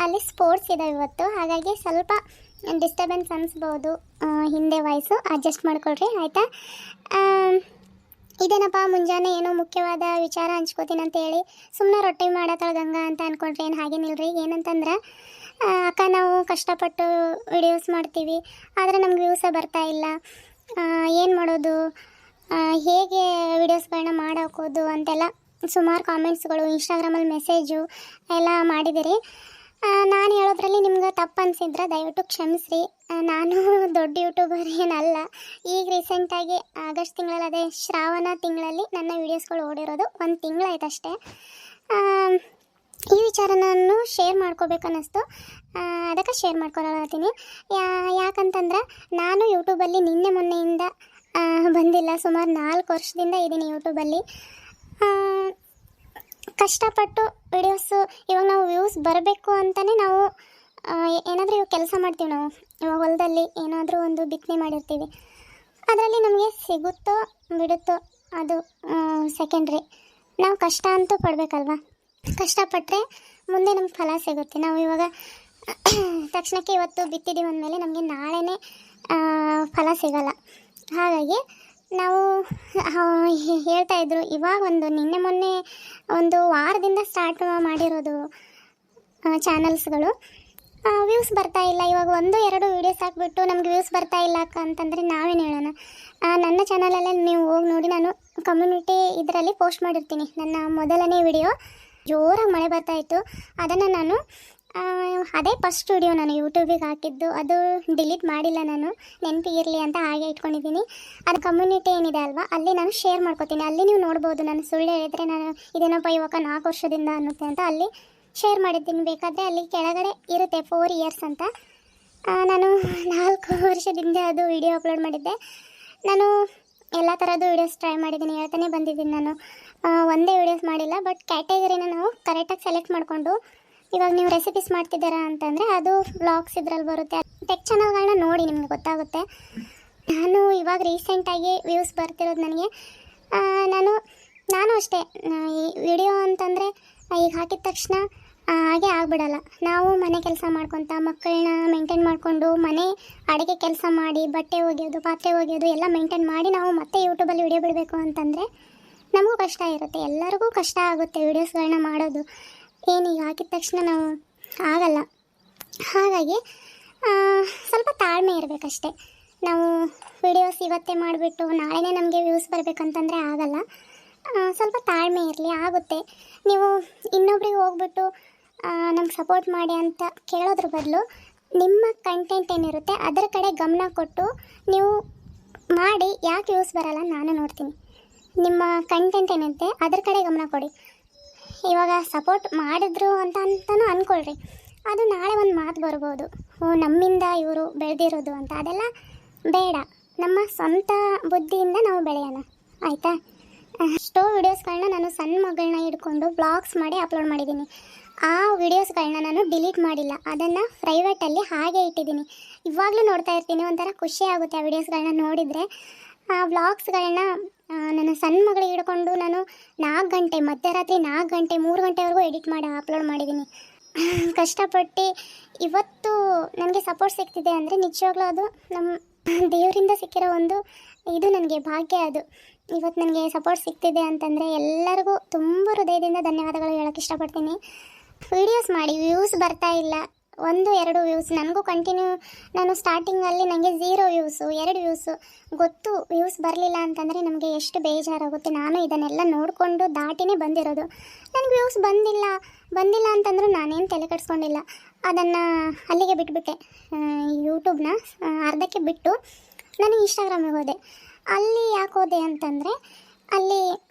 ಅಲ್ಲಿ ಸ್ಪೋರ್ಟ್ಸ್ ಇದಾವೆ ಇವತ್ತು. ಹಾಗಾಗಿ ಸ್ವಲ್ಪ ಡಿಸ್ಟರ್ಬೆನ್ಸ್ ಅನಿಸ್ಬೋದು, ಹಿಂದೆ ವಾಯ್ಸು ಅಡ್ಜಸ್ಟ್ ಮಾಡ್ಕೊಳ್ರಿ ಆಯಿತಾ. ಇದೇನಪ್ಪ ಮುಂಜಾನೆ ಏನೋ ಮುಖ್ಯವಾದ ವಿಚಾರ ಹಂಚ್ಕೋತೀನಿ ಅಂತೇಳಿ ಸುಮ್ಮನೆ ರೊಟ್ಟಿ ಮಾಡತ್ತಳ ಗಂಗಾ ಅಂತ ಅಂದ್ಕೊಂಡ್ರೆ ಏನು ಹಾಗೇನಿಲ್ರಿ. ಏನಂತಂದ್ರೆ ಅಕ್ಕ ನಾವು ಕಷ್ಟಪಟ್ಟು ವಿಡಿಯೋಸ್ ಮಾಡ್ತೀವಿ, ಆದರೆ ನಮ್ಗೆ ವ್ಯೂಸೇ ಬರ್ತಾ ಇಲ್ಲ. ಏನು ಮಾಡೋದು, ಹೇಗೆ ವಿಡಿಯೋಸ್ಗಳನ್ನ ಮಾಡೋಕೋದು ಅಂತೆಲ್ಲ ಸುಮಾರು ಕಾಮೆಂಟ್ಸ್ಗಳು, ಇನ್ಸ್ಟಾಗ್ರಾಮಲ್ಲಿ ಮೆಸೇಜು ಎಲ್ಲ ಮಾಡಿದಿರಿ. ನಾನು ಹೇಳೋದ್ರಲ್ಲಿ ನಿಮ್ಗೆ ತಪ್ಪು ಅನಿಸಿದ್ರೆ ದಯವಿಟ್ಟು ಕ್ಷಮಿಸ್ರಿ. ನಾನು ದೊಡ್ಡ ಯೂಟ್ಯೂಬರ್ ಏನಲ್ಲ. ಈಗ ರೀಸೆಂಟಾಗಿ ಆಗಸ್ಟ್ ತಿಂಗಳಲ್ಲಿ, ಅದೇ ಶ್ರಾವಣ ತಿಂಗಳಲ್ಲಿ ನನ್ನ ವೀಡಿಯೋಸ್ಗಳು ಓಡಿರೋದು 1 ತಿಂಗಳಾಯ್ತು ಅಷ್ಟೇ. ಈ ವಿಚಾರ ನಾನು ಶೇರ್ ಮಾಡ್ಕೋಬೇಕನ್ನಿಸ್ತು, ಅದಕ್ಕೆ ಶೇರ್ ಮಾಡ್ಕೊಳತ್ತೀನಿ. ಯಾಕಂತಂದ್ರೆ ನಾನು ಯೂಟ್ಯೂಬಲ್ಲಿ ನಿನ್ನೆ ಮೊನ್ನೆಯಿಂದ ಬಂದಿಲ್ಲ. ಸುಮಾರು 4 ವರ್ಷದಿಂದ ಇದ್ದೀನಿ ಯೂಟ್ಯೂಬಲ್ಲಿ. ಕಷ್ಟಪಟ್ಟು ವಿಡಿಯೋಸು ಇವಾಗ ನಾವು ವ್ಯೂಸ್ ಬರಬೇಕು ಅಂತಲೇ ನಾವು ಏನಾದರೂ ಇವಾಗ ಕೆಲಸ ಮಾಡ್ತೀವಿ. ನಾವು ಇವಾಗ ಹೊಲದಲ್ಲಿ ಏನಾದರೂ ಒಂದು ಬಿತ್ತನೆ ಮಾಡಿರ್ತೀವಿ, ಅದರಲ್ಲಿ ನಮಗೆ ಸಿಗುತ್ತೋ ಬಿಡುತ್ತೋ ಅದು ಸೆಕೆಂಡ್ರಿ. ನಾವು ಕಷ್ಟ ಅಂತೂ ಪಡಬೇಕಲ್ವ. ಕಷ್ಟಪಟ್ಟರೆ ಮುಂದೆ ನಮ್ಗೆ ಫಲ ಸಿಗುತ್ತೆ. ನಾವು ಇವಾಗ ತಕ್ಷಣಕ್ಕೆ ಇವತ್ತು ಬಿತ್ತಿದ್ದೀವಿ ಅಂದಮೇಲೆ ನಮಗೆ ನಾಳೆನೇ ಫಲ ಸಿಗಲ್ಲ. ಹಾಗಾಗಿ ನಾವು ಹೇಳ್ತಾ ಇದ್ರು, ಇವಾಗ ನಿನ್ನೆ ಮೊನ್ನೆ ಒಂದು ವಾರದಿಂದ ಸ್ಟಾರ್ಟ್ ಮಾಡಿರೋದು ಚಾನಲ್ಸ್ಗಳು. ವ್ಯೂಸ್ ಬರ್ತಾ ಇಲ್ಲ. ಇವಾಗ 1-2 ವೀಡಿಯೋಸ್ ಹಾಕ್ಬಿಟ್ಟು ನಮ್ಗೆ ವ್ಯೂಸ್ ಬರ್ತಾ ಇಲ್ಲ ಅಕ್ಕ ಅಂತಂದರೆ ನಾವೇನು ಹೇಳೋಣ? ನನ್ನ ಚಾನಲಲ್ಲೇ ನೀವು ಹೋಗಿ ನೋಡಿ, ನಾನು ಕಮ್ಯುನಿಟಿ ಇದರಲ್ಲಿ ಪೋಸ್ಟ್ ಮಾಡಿರ್ತೀನಿ ನನ್ನ ಮೊದಲನೇ ವಿಡಿಯೋ. ಜೋರಾಗಿ ಮಳೆ ಬರ್ತಾಯಿತ್ತು, ಅದನ್ನು ನಾನು ಅದೇ ಫಸ್ಟ್ ವಿಡಿಯೋ ನಾನು ಯೂಟ್ಯೂಬಿಗೆ ಹಾಕಿದ್ದು. ಅದು ಡಿಲೀಟ್ ಮಾಡಿಲ್ಲ, ನಾನು ನೆನಪಿಗಿರಲಿ ಅಂತ ಹಾಗೆ ಇಟ್ಕೊಂಡಿದ್ದೀನಿ. ಅದು ಕಮ್ಯುನಿಟಿ ಏನಿದೆ ಅಲ್ವಾ, ಅಲ್ಲಿ ನಾನು ಶೇರ್ ಮಾಡ್ಕೋತೀನಿ. ಅಲ್ಲಿ ನೀವು ನೋಡ್ಬೋದು, ನಾನು ಸುಳ್ಳು ಹೇಳಿದರೆ ನಾನು ಇದೇನಪ್ಪ ಇವಾಗ 4 ವರ್ಷದಿಂದ ಅನ್ನುತ್ತೆ ಅಂತ ಅಲ್ಲಿ ಶೇರ್ ಮಾಡಿದ್ದೀನಿ. ಬೇಕಾದರೆ ಅಲ್ಲಿ ಕೆಳಗಡೆ ಇರುತ್ತೆ 4 ಇಯರ್ಸ್ ಅಂತ. ನಾನು 4 ವರ್ಷದಿಂದ ಅದು ವಿಡಿಯೋ ಅಪ್ಲೋಡ್ ಮಾಡಿದ್ದೆ. ನಾನು ಎಲ್ಲ ಥರದ್ದು ವೀಡಿಯೋಸ್ ಟ್ರೈ ಮಾಡಿದ್ದೀನಿ, ಹೇಳ್ತಾನೆ ಬಂದಿದ್ದೀನಿ. ನಾನು ಒಂದೇ ವೀಡಿಯೋಸ್ ಮಾಡಿಲ್ಲ, ಬಟ್ ಕ್ಯಾಟಗರಿನ ನಾವು ಕರೆಕ್ಟಾಗಿ ಸೆಲೆಕ್ಟ್ ಮಾಡಿಕೊಂಡು, ಇವಾಗ ನೀವು ರೆಸಿಪೀಸ್ ಮಾಡ್ತಿದ್ದೀರಾ ಅಂತಂದರೆ ಅದು ವ್ಲಾಗ್ಸ್ ಇದ್ರಲ್ಲಿ ಬರುತ್ತೆ. ಟೆಕ್ ಚಾನಲ್ಗಳನ್ನ ನೋಡಿ ನಿಮಗೆ ಗೊತ್ತಾಗುತ್ತೆ. ನಾನು ಇವಾಗ ರೀಸೆಂಟಾಗಿ ವ್ಯೂಸ್ ಬರ್ತಿರೋದು ನನಗೆ. ನಾನು ಅಷ್ಟೇ, ಈ ವಿಡಿಯೋ ಅಂತಂದರೆ ಈಗ ಹಾಕಿದ ತಕ್ಷಣ ಹಾಗೆ ಆಗಿಬಿಡಲ್ಲ. ನಾವು ಮನೆ ಕೆಲಸ ಮಾಡ್ಕೊತ ಮಕ್ಕಳನ್ನ ಮೇಂಟೈನ್ ಮಾಡಿಕೊಂಡು, ಮನೆ ಅಡುಗೆ ಕೆಲಸ ಮಾಡಿ, ಬಟ್ಟೆ ಒಗೆಯೋದು, ಪಾತ್ರೆ ಒಗೆಯೋದು ಎಲ್ಲ ಮೇಂಟೈನ್ ಮಾಡಿ ನಾವು ಮತ್ತೆ ಯೂಟ್ಯೂಬಲ್ಲಿ ವಿಡಿಯೋ ಬಿಡಬೇಕು ಅಂತಂದರೆ ನಮಗೂ ಕಷ್ಟ ಇರುತ್ತೆ. ಎಲ್ಲರಿಗೂ ಕಷ್ಟ ಆಗುತ್ತೆ ವೀಡಿಯೋಸ್ಗಳನ್ನ ಮಾಡೋದು. ಏನೀಗ ಹಾಕಿದ ತಕ್ಷಣ ನಾವು ಆಗಲ್ಲ. ಹಾಗಾಗಿ ಸ್ವಲ್ಪ ತಾಳ್ಮೆ ಇರಬೇಕಷ್ಟೆ. ನಾವು ವಿಡಿಯೋಸ್ ಇವತ್ತೇ ಮಾಡಿಬಿಟ್ಟು ನಾಳೆನೇ ನಮಗೆ ವ್ಯೂಸ್ ಬರಬೇಕಂತಂದರೆ ಆಗಲ್ಲ. ಸ್ವಲ್ಪ ತಾಳ್ಮೆ ಇರಲಿ, ಆಗುತ್ತೆ. ನೀವು ಇನ್ನೊಬ್ರಿಗೆ ಹೋಗ್ಬಿಟ್ಟು ನಮ್ಗೆ ಸಪೋರ್ಟ್ ಮಾಡಿ ಅಂತ ಕೇಳೋದ್ರ ಬದಲು ನಿಮ್ಮ ಕಂಟೆಂಟ್ ಏನಿರುತ್ತೆ ಅದರ ಕಡೆ ಗಮನ ಕೊಟ್ಟು ನೀವು ಮಾಡಿ. ಯಾಕೆ ವ್ಯೂಸ್ ಬರಲ್ಲ ನಾನು ನೋಡ್ತೀನಿ. ನಿಮ್ಮ ಕಂಟೆಂಟ್ ಏನಿರುತ್ತೆ ಅದ್ರ ಕಡೆ ಗಮನ ಕೊಡಿ. ಇವಾಗ ಸಪೋರ್ಟ್ ಮಾಡಿದ್ರು ಅಂತಲೂ ಅಂದ್ಕೊಳ್ರಿ, ಅದು ನಾಳೆ ಒಂದು ಮಾತು ಬರ್ಬೋದು, ನಮ್ಮಿಂದ ಇವರು ಬೆಳೆದಿರೋದು ಅಂತ. ಅದೆಲ್ಲ ಬೇಡ. ನಮ್ಮ ಸ್ವಂತ ಬುದ್ಧಿಯಿಂದ ನಾವು ಬೆಳೆಯೋಣ, ಆಯಿತಾ? ಎಷ್ಟೋ ವೀಡಿಯೋಸ್ಗಳನ್ನ ನಾನು ಸಣ್ಣ ಮಗಳನ್ನ ಹಿಡ್ಕೊಂಡು ಬ್ಲಾಗ್ಸ್ ಮಾಡಿ ಅಪ್ಲೋಡ್ ಮಾಡಿದ್ದೀನಿ. ಆ ವಿಡಿಯೋಸ್ಗಳನ್ನ ನಾನು ಡಿಲೀಟ್ ಮಾಡಿಲ್ಲ, ಅದನ್ನು ಪ್ರೈವೇಟಲ್ಲಿ ಹಾಗೆ ಇಟ್ಟಿದ್ದೀನಿ. ಇವಾಗಲೂ ನೋಡ್ತಾ ಇರ್ತೀನಿ, ಒಂಥರ ಖುಷಿ ಆಗುತ್ತೆ ಆ ವಿಡಿಯೋಸ್ಗಳನ್ನ ನೋಡಿದರೆ. ಆ ವ್ಲಾಗ್ಸ್ಗಳನ್ನ ನನ್ನ ಸಣ್ಣ ಮಗಳಿಗೆ ಹಿಡ್ಕೊಂಡು ನಾನು 4 ಗಂಟೆ, ಮಧ್ಯರಾತ್ರಿ 4 ಗಂಟೆ 3 ಗಂಟೆವರೆಗೂ ಎಡಿಟ್ ಮಾಡಿ ಅಪ್ಲೋಡ್ ಮಾಡಿದ್ದೀನಿ. ಕಷ್ಟಪಟ್ಟು ಇವತ್ತು ನನಗೆ ಸಪೋರ್ಟ್ ಸಿಗ್ತಿದೆ ಅಂದರೆ ನಿಜವಾಗ್ಲೂ ಅದು ನಮ್ಮ ದೇವರಿಂದ ಸಿಕ್ಕಿರೋ ಒಂದು ಇದು, ನನಗೆ ಭಾಗ್ಯ ಅದು. ಇವತ್ತು ನನಗೆ ಸಪೋರ್ಟ್ ಸಿಗ್ತಿದೆ ಅಂತಂದರೆ ಎಲ್ಲರಿಗೂ ತುಂಬ ಹೃದಯದಿಂದ ಧನ್ಯವಾದಗಳು ಹೇಳೋಕ್ಕೆ ಇಷ್ಟಪಡ್ತೀನಿ. ವೀಡಿಯೋಸ್ ಮಾಡಿ ವ್ಯೂಸ್ ಬರ್ತಾ ಇಲ್ಲ, 1-2 ವ್ಯೂಸ್. ನನಗೂ ಕಂಟಿನ್ಯೂ ನಾನು ಸ್ಟಾರ್ಟಿಂಗಲ್ಲಿ ನನಗೆ 0 ವ್ಯೂಸು 2 ವ್ಯೂಸು ಗೊತ್ತು. ವ್ಯೂಸ್ ಬರಲಿಲ್ಲ ಅಂತಂದರೆ ನಮಗೆ ಎಷ್ಟು ಬೇಜಾರಾಗುತ್ತೆ. ನಾನು ಇದನ್ನೆಲ್ಲ ನೋಡಿಕೊಂಡು ದಾಟಿನೇ ಬಂದಿರೋದು. ನನಗೆ ವ್ಯೂಸ್ ಬಂದಿಲ್ಲ ಅಂತಂದರೂ ನಾನೇನು ತಲೆ ಕೆಡಿಸ್ಕೊಂಡಿಲ್ಲ. ಅದನ್ನು ಅಲ್ಲಿಗೆ ಬಿಟ್ಬಿಟ್ಟೆ. ಯೂಟ್ಯೂಬ್ನ ಅರ್ಧಕ್ಕೆ ಬಿಟ್ಟು ನಾನು ಇನ್ಸ್ಟಾಗ್ರಾಮಿಗೆ ಹೋದೆ. ಅಲ್ಲಿ ಯಾಕೆ ಹೋದೆ ಅಂತಂದರೆ ಅಲ್ಲಿ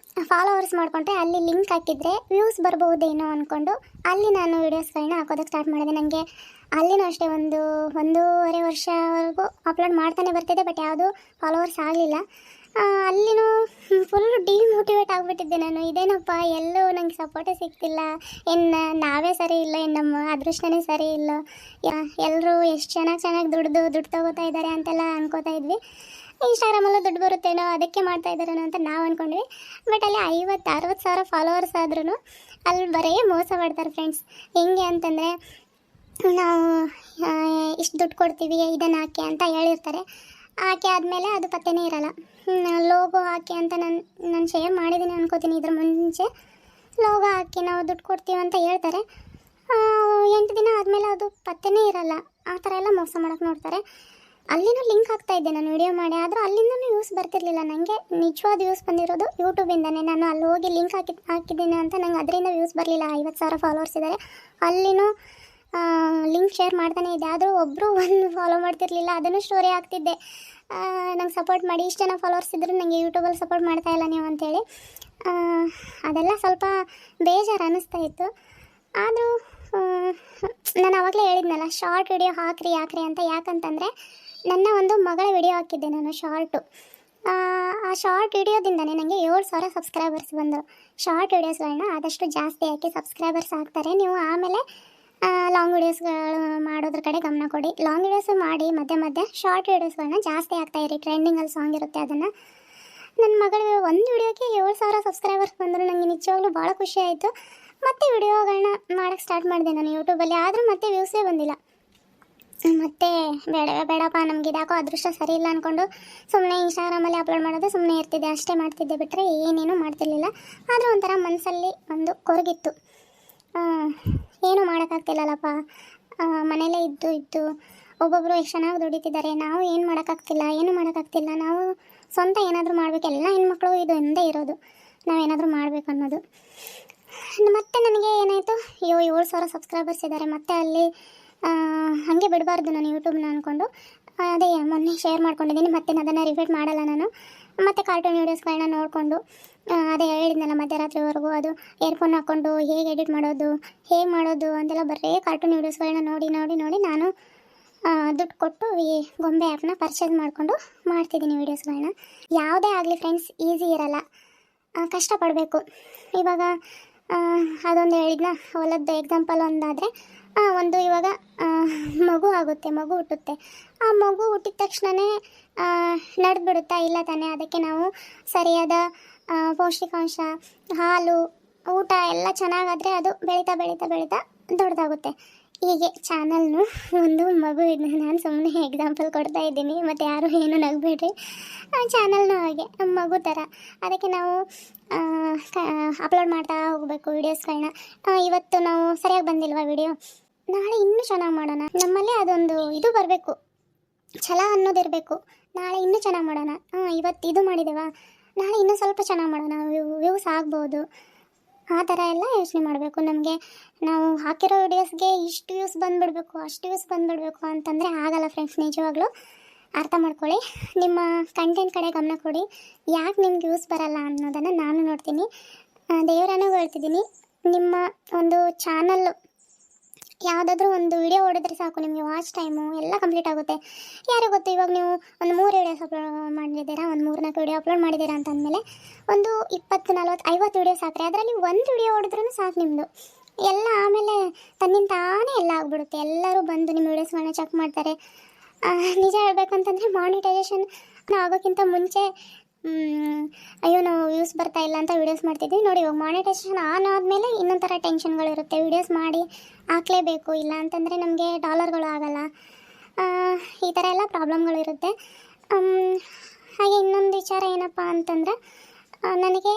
ಫಾಲೋವರ್ಸ್ ಮಾಡಿಕೊಂಡ್ರೆ ಅಲ್ಲಿ ಲಿಂಕ್ ಹಾಕಿದರೆ ವ್ಯೂಸ್ ಬರ್ಬಹುದೇನೋ ಅಂದ್ಕೊಂಡು ಅಲ್ಲಿ ನಾನು ವೀಡಿಯೋಸ್ಗಳನ್ನ ಹಾಕೋದಕ್ಕೆ ಸ್ಟಾರ್ಟ್ ಮಾಡಿದೆ. ನನಗೆ ಅಲ್ಲಿನೂ ಅಷ್ಟೇ 1.5 ವರ್ಷವರೆಗೂ ಅಪ್ಲೋಡ್ ಮಾಡ್ತಾನೆ ಬರ್ತಿದ್ದೆ, ಬಟ್ ಯಾವುದೂ ಫಾಲೋವರ್ಸ್ ಆಗಲಿಲ್ಲ. ಅಲ್ಲಿನೂ ಫುಲ್ ಡಿಮೋಟಿವೇಟ್ ಆಗಿಬಿಟ್ಟಿದ್ದೆ ನಾನು. ಇದೇನಪ್ಪ ಎಲ್ಲೂ ನಂಗೆ ಸಪೋರ್ಟೇ ಸಿಗ್ತಿಲ್ಲ, ಇನ್ನು ನಾವೇ ಸರಿ ಇಲ್ಲ, ಇನ್ನು ನಮ್ಮ ಅದೃಷ್ಟನೇ ಸರಿ ಇಲ್ಲ, ಎಲ್ಲರೂ ಎಷ್ಟು ಚೆನ್ನಾಗಿ ದುಡ್ಡು ತಗೋತಾ ಇದ್ದಾರೆ ಅಂತೆಲ್ಲ ಅನ್ಕೋತಾ ಇದ್ವಿ. ಇನ್ಸ್ಟಾಗ್ರಾಮಲ್ಲೂ ದುಡ್ಡು ಬರುತ್ತೇನೋ ಅದಕ್ಕೆ ಮಾಡ್ತಾ ಇದ್ದಾರೇನೋ ಅಂತ ನಾವು ಅಂದ್ಕೊಂಡ್ವಿ. ಬಟ್ ಅಲ್ಲಿ 50-60 ಸಾವಿರ ಫಾಲೋವರ್ಸ್ ಆದ್ರೂ ಅಲ್ಲಿ ಬರೀ ಮೋಸ ಮಾಡ್ತಾರೆ ಫ್ರೆಂಡ್ಸ್. ಹೆಂಗೆ ಅಂತಂದರೆ, ನಾವು ಇಷ್ಟು ದುಡ್ಡು ಕೊಡ್ತೀವಿ ಇದನ್ನು ಹಾಕಿ ಅಂತ ಹೇಳಿರ್ತಾರೆ. ಹಾಕಿ ಆದಮೇಲೆ ಅದು ಪತ್ತೆನೇ ಇರಲ್ಲ. ಲೋಗೋ ಹಾಕಿ ಅಂತ ನಾನು ಶೇರ್ ಮಾಡಿದ್ದೀನಿ ಅನ್ಕೋತೀನಿ. ಇದ್ರ ಮುಂಚೆ ಲೋಗೋ ಹಾಕಿ ನಾವು ದುಡ್ಡು ಕೊಡ್ತೀವಿ ಅಂತ ಹೇಳ್ತಾರೆ. 8 ದಿನ ಆದಮೇಲೆ ಅದು ಪತ್ತೆನೇ ಇರಲ್ಲ. ಆ ಥರ ಎಲ್ಲ ಮೋಸ ಮಾಡೋಕ್ಕೆ ನೋಡ್ತಾರೆ. ಅಲ್ಲಿನೂ ಲಿಂಕ್ ಹಾಕ್ತಾಯಿದ್ದೆ ನಾನು ವಿಡಿಯೋ ಮಾಡಿ, ಆದರೂ ಅಲ್ಲಿಂದನೂ ವ್ಯೂಸ್ ಬರ್ತಿರ್ಲಿಲ್ಲ. ನನಗೆ ನಿಜವಾದ ವ್ಯೂಸ್ ಬಂದಿರೋದು ಯೂಟ್ಯೂಬಿಂದನೇ. ನಾನು ಅಲ್ಲಿ ಹೋಗಿ ಲಿಂಕ್ ಹಾಕಿದ್ದೀನಿ ಅಂತ ನಂಗೆ ಅದರಿಂದ ವ್ಯೂಸ್ ಬರಲಿಲ್ಲ. 50,000 ಫಾಲೋವರ್ಸ್ ಇದ್ದಾರೆ. ಅಲ್ಲಿನೂ ಲಿಂಕ್ ಶೇರ್ ಮಾಡ್ತಾನೆ ಇದ್ದೆ, ಆದರೂ ಒಬ್ಬರು ಒಂದು ಫಾಲೋ ಮಾಡ್ತಿರ್ಲಿಲ್ಲ. ಅದನ್ನು ಸ್ಟೋರಿ ಹಾಕ್ತಿದ್ದೆ, ನಂಗೆ ಸಪೋರ್ಟ್ ಮಾಡಿ, ಇಷ್ಟು ಜನ ಫಾಲೋವರ್ಸ್ ಇದ್ದರೂ ನನಗೆ ಯೂಟ್ಯೂಬಲ್ಲಿ ಸಪೋರ್ಟ್ ಮಾಡ್ತಾಯಿಲ್ಲ ನೀವು ಅಂತೇಳಿ. ಅದೆಲ್ಲ ಸ್ವಲ್ಪ ಬೇಜಾರು ಅನ್ನಿಸ್ತಾ ಇತ್ತು. ಆದರೂ ನಾನು ಆವಾಗಲೇ ಹೇಳಿದ್ನಲ್ಲ, ಶಾರ್ಟ್ ವಿಡಿಯೋ ಹಾಕ್ರಿ ಅಂತ. ಯಾಕಂತಂದರೆ ನನ್ನ ಒಂದು ಮಗಳ ವಿಡಿಯೋ ಹಾಕಿದ್ದೆ ನಾನು ಶಾರ್ಟು. ಆ ಶಾರ್ಟ್ ವಿಡಿಯೋದಿಂದನೇ ನನಗೆ 7,000 ಸಬ್ಸ್ಕ್ರೈಬರ್ಸ್ ಬಂದರು. ಶಾರ್ಟ್ ವಿಡಿಯೋಸ್ಗಳನ್ನ ಆದಷ್ಟು ಜಾಸ್ತಿ ಹಾಕಿ ಸಬ್ಸ್ಕ್ರೈಬರ್ಸ್ ಆಗ್ತಾರೆ. ನೀವು ಆಮೇಲೆ ಲಾಂಗ್ ವೀಡಿಯೋಸ್ಗಳು ಮಾಡೋದ್ರ ಕಡೆ ಗಮನ ಕೊಡಿ. ಲಾಂಗ್ ವೀಡಿಯೋಸು ಮಾಡಿ, ಮಧ್ಯೆ ಶಾರ್ಟ್ ವೀಡಿಯೋಸ್ಗಳನ್ನ ಜಾಸ್ತಿ ಆಗ್ತಾಯಿರಿ. ಟ್ರೆಂಡಿಂಗಲ್ಲಿ ಸಾಂಗ್ ಇರುತ್ತೆ ಅದನ್ನು. ನನ್ನ ಮಗಳು ಒಂದು ವಿಡಿಯೋಕ್ಕೆ 7,000 ಸಬ್ಸ್ಕ್ರೈಬರ್ಸ್ ಬಂದರು. ನನಗೆ ನಿಜವಾಗ್ಲೂ ಭಾಳ ಖುಷಿ ಆಯಿತು. ಮತ್ತೆ ವಿಡಿಯೋಗಳನ್ನ ಮಾಡೋಕ್ಕೆ ಸ್ಟಾರ್ಟ್ ಮಾಡಿದೆ ನಾನು ಯೂಟ್ಯೂಬಲ್ಲಿ. ಆದರೂ ಮತ್ತೆ ವ್ಯೂಸೇ ಬಂದಿಲ್ಲ. ಮತ್ತೆ ಬೇಡಪ್ಪ ನಮ್ಗೆ ಇದ್ಯಾಕೋ ಅದೃಷ್ಟ ಸರಿ ಇಲ್ಲ ಅಂದ್ಕೊಂಡು ಸುಮ್ಮನೆ ಇನ್ಸ್ಟಾಗ್ರಾಮಲ್ಲಿ ಅಪ್ಲೋಡ್ ಮಾಡೋದು ಸುಮ್ಮನೆ ಇರ್ತಿದ್ದೆ, ಅಷ್ಟೇ ಮಾಡ್ತಿದ್ದೆ, ಬಿಟ್ಟರೆ ಏನೇನೂ ಮಾಡ್ತಿರ್ಲಿಲ್ಲ. ಆದರೂ ಒಂಥರ ಮನಸ್ಸಲ್ಲಿ ಒಂದು ಕೊರಗಿತ್ತು. ಏನೂ ಮಾಡೋಕ್ಕಾಗ್ತಿಲ್ಲಲ್ಲಪ್ಪ, ಮನೇಲೇ ಇದ್ದು ಒಬ್ಬೊಬ್ಬರು ಎಷ್ಟು ಚೆನ್ನಾಗಿ ದುಡಿತಿದ್ದಾರೆ, ನಾವು ಏನು ಮಾಡೋಕ್ಕಾಗ್ತಿಲ್ಲ. ನಾವು ಸ್ವಂತ ಏನಾದರೂ ಮಾಡಬೇಕು. ಎಲ್ಲ ಹೆಣ್ಮಕ್ಳು ಇದು ಒಂದೇ ಇರೋದು, ನಾವೇನಾದರೂ ಮಾಡಬೇಕು ಅನ್ನೋದು. ಮತ್ತು ನನಗೆ ಏನಾಯಿತು, 7,000 ಸಬ್ಸ್ಕ್ರೈಬರ್ಸ್ ಇದ್ದಾರೆ. ಮತ್ತು ಅಲ್ಲಿ ಹಾಗೆ ಬಿಡಬಾರ್ದು ನಾನು ಯೂಟ್ಯೂಬ್ನ ಅಂದ್ಕೊಂಡು ಅದೇ ಮೊನ್ನೆ ಶೇರ್ ಮಾಡ್ಕೊಂಡಿದ್ದೀನಿ. ಮತ್ತೆ ಅದನ್ನು ರಿಪೀಟ್ ಮಾಡಲ್ಲ ನಾನು. ಮತ್ತು ಕಾರ್ಟೂನ್ ವೀಡಿಯೋಸ್ಗಳನ್ನ ನೋಡಿಕೊಂಡು ಅದೇ ಹೇಳಿದ್ನಲ್ಲ ಮಧ್ಯರಾತ್ರಿವರೆಗೂ, ಅದು ಇಯರ್ಫೋನ್ ಹಾಕ್ಕೊಂಡು ಹೇಗೆ ಎಡಿಟ್ ಮಾಡೋದು ಅಂತೆಲ್ಲ ಬರೀ ಕಾರ್ಟೂನ್ ವೀಡಿಯೋಸ್ಗಳನ್ನ ನೋಡಿ ನಾನು ದುಡ್ಡು ಕೊಟ್ಟು ಈ ಗೊಂಬೆ ಆ್ಯಪ್ನ ಪರ್ಚೇಸ್ ಮಾಡಿಕೊಂಡು ಮಾಡ್ತಿದ್ದೀನಿ ವೀಡಿಯೋಸ್ಗಳನ್ನ. ಯಾವುದೇ ಆಗಲಿ ಫ್ರೆಂಡ್ಸ್, ಈಸಿ ಇರಲ್ಲ, ಕಷ್ಟಪಡಬೇಕು. ಇವಾಗ ಅದೊಂದು ಹೇಳಿದ್ನ, ಹೊಲದ್ದು ಎಕ್ಸಾಂಪಲ್ ಒಂದಾದರೆ, ಒಂದು ಇವಾಗ ಮಗು ಆಗುತ್ತೆ, ಮಗು ಹುಟ್ಟುತ್ತೆ. ಆ ಮಗು ಹುಟ್ಟಿದ ತಕ್ಷಣವೇ ನಡೆದ್ಬಿಡುತ್ತಾ ಇಲ್ಲ ತಾನೇ. ಅದಕ್ಕೆ ನಾವು ಸರಿಯಾದ ಪೌಷ್ಟಿಕಾಂಶ, ಹಾಲು, ಊಟ ಎಲ್ಲ ಚೆನ್ನಾಗಾದರೆ ಅದು ಬೆಳೀತಾ ದೊಡ್ಡದಾಗುತ್ತೆ. ಹೀಗೆ ಚಾನಲ್ನು ಒಂದು ಮಗು ಇದೆ. ನಾನು ಸುಮ್ಮನೆ ಎಕ್ಸಾಂಪಲ್ ಕೊಡ್ತಾ ಇದ್ದೀನಿ, ಮತ್ತು ಯಾರು ಏನು ನಗಬೇಡ್ರಿ. ಚಾನಲ್ನು ಹಾಗೆ ಮಗು ಥರ. ಅದಕ್ಕೆ ನಾವು ಅಪ್ಲೋಡ್ ಮಾಡ್ತಾ ಹೋಗಬೇಕು ವೀಡಿಯೋಸ್ಗಳನ್ನ. ಇವತ್ತು ನಾವು ಸರಿಯಾಗಿ ಬಂದಿಲ್ವಾ ವಿಡಿಯೋ, ನಾಳೆ ಇನ್ನೂ ಚೆನ್ನಾಗಿ ಮಾಡೋಣ. ನಮ್ಮಲ್ಲೇ ಅದೊಂದು ಇದು ಬರಬೇಕು, ಛಲ ಅನ್ನೋದಿರಬೇಕು. ನಾಳೆ ಇನ್ನೂ ಚೆನ್ನಾಗಿ ಮಾಡೋಣ. ಇವತ್ತು ಇದು ಮಾಡಿದೆವಾ, ನಾಳೆ ಇನ್ನೂ ಸ್ವಲ್ಪ ಚೆನ್ನಾಗಿ ಮಾಡೋಣ, ವ್ಯೂಸ್ ಆಗ್ಬೋದು. ಆ ಥರ ಎಲ್ಲ ಯೋಚನೆ ಮಾಡಬೇಕು. ನಮಗೆ ನಾವು ಹಾಕಿರೋ ವೀಡಿಯೋಸ್ಗೆ ಇಷ್ಟು ವ್ಯೂಸ್ ಬಂದುಬಿಡ್ಬೇಕು, ಅಷ್ಟು ವ್ಯೂಸ್ ಬಂದುಬಿಡ್ಬೇಕು ಅಂತಂದರೆ ಆಗಲ್ಲ ಫ್ರೆಂಡ್ಸ್. ನಿಜವಾಗ್ಲೂ ಅರ್ಥ ಮಾಡ್ಕೊಳ್ಳಿ. ನಿಮ್ಮ ಕಂಟೆಂಟ್ ಕಡೆ ಗಮನ ಕೊಡಿ. ಯಾಕೆ ನಿಮ್ಗೆ ವ್ಯೂಸ್ ಬರಲ್ಲ ಅನ್ನೋದನ್ನು ನಾನು ನೋಡ್ತೀನಿ. ದೇವರನ್ನೂ ಹೇಳ್ತಿದ್ದೀನಿ, ನಿಮ್ಮ ಒಂದು ಚಾನಲ್ಲು ಯಾವುದಾದ್ರೂ ಒಂದು ವಿಡಿಯೋ ಓಡಿದ್ರೆ ಸಾಕು, ನಿಮಗೆ ವಾಚ್ ಟೈಮು ಎಲ್ಲ ಕಂಪ್ಲೀಟ್ ಆಗುತ್ತೆ. ಯಾರು ಗೊತ್ತು, ಇವಾಗ ನೀವು ಒಂದು 3 ವೀಡಿಯೋಸ್ ಅಪ್ಲೋಡ್ ಮಾಡಿದ್ದೀರಾ, ಒಂದು 3-4 ವೀಡಿಯೋ ಅಪ್ಲೋಡ್ ಮಾಡಿದ್ದೀರಾ ಅಂತಂದಮೇಲೆ ಒಂದು 20-40-50 ವೀಡಿಯೋಸ್ ಹಾಕ್ರೆ ಅದರಲ್ಲಿ ಒಂದು ವಿಡಿಯೋ ಓಡಿದ್ರೂ ಸಾಕು ನಿಮ್ಮದು ಎಲ್ಲ. ಆಮೇಲೆ ತನ್ನಿಂದ ತಾನೇ ಎಲ್ಲ ಆಗ್ಬಿಡುತ್ತೆ. ಎಲ್ಲರೂ ಬಂದು ನಿಮ್ಮ ವೀಡಿಯೋಸ್ಗಳನ್ನ ಚೆಕ್ ಮಾಡ್ತಾರೆ. ನಿಜ ಹೇಳ್ಬೇಕಂತಂದರೆ ಮಾನಿಟೈಸೇಷನ್ ಆಗೋಕ್ಕಿಂತ ಮುಂಚೆ ಅಯ್ಯೋ ನಾವು ವ್ಯೂಸ್ ಬರ್ತಾ ಇಲ್ಲ ಅಂತ ವೀಡಿಯೋಸ್ ಮಾಡ್ತಿದ್ವಿ ನೋಡಿ. ಇವಾಗ ಮಾನಿಟೈಸೇಷನ್ ಆನ್ ಆದಮೇಲೆ ಇನ್ನೊಂಥರ ಟೆನ್ಷನ್ಗಳಿರುತ್ತೆ. ವೀಡಿಯೋಸ್ ಮಾಡಿ ಹಾಕಲೇಬೇಕು, ಇಲ್ಲ ಅಂತಂದರೆ ನಮಗೆ ಡಾಲರ್ಗಳು ಆಗಲ್ಲ. ಈ ಥರ ಎಲ್ಲ ಪ್ರಾಬ್ಲಮ್ಗಳಿರುತ್ತೆ. ಹಾಗೆ ಇನ್ನೊಂದು ವಿಚಾರ ಏನಪ್ಪ ಅಂತಂದರೆ, ನನಗೆ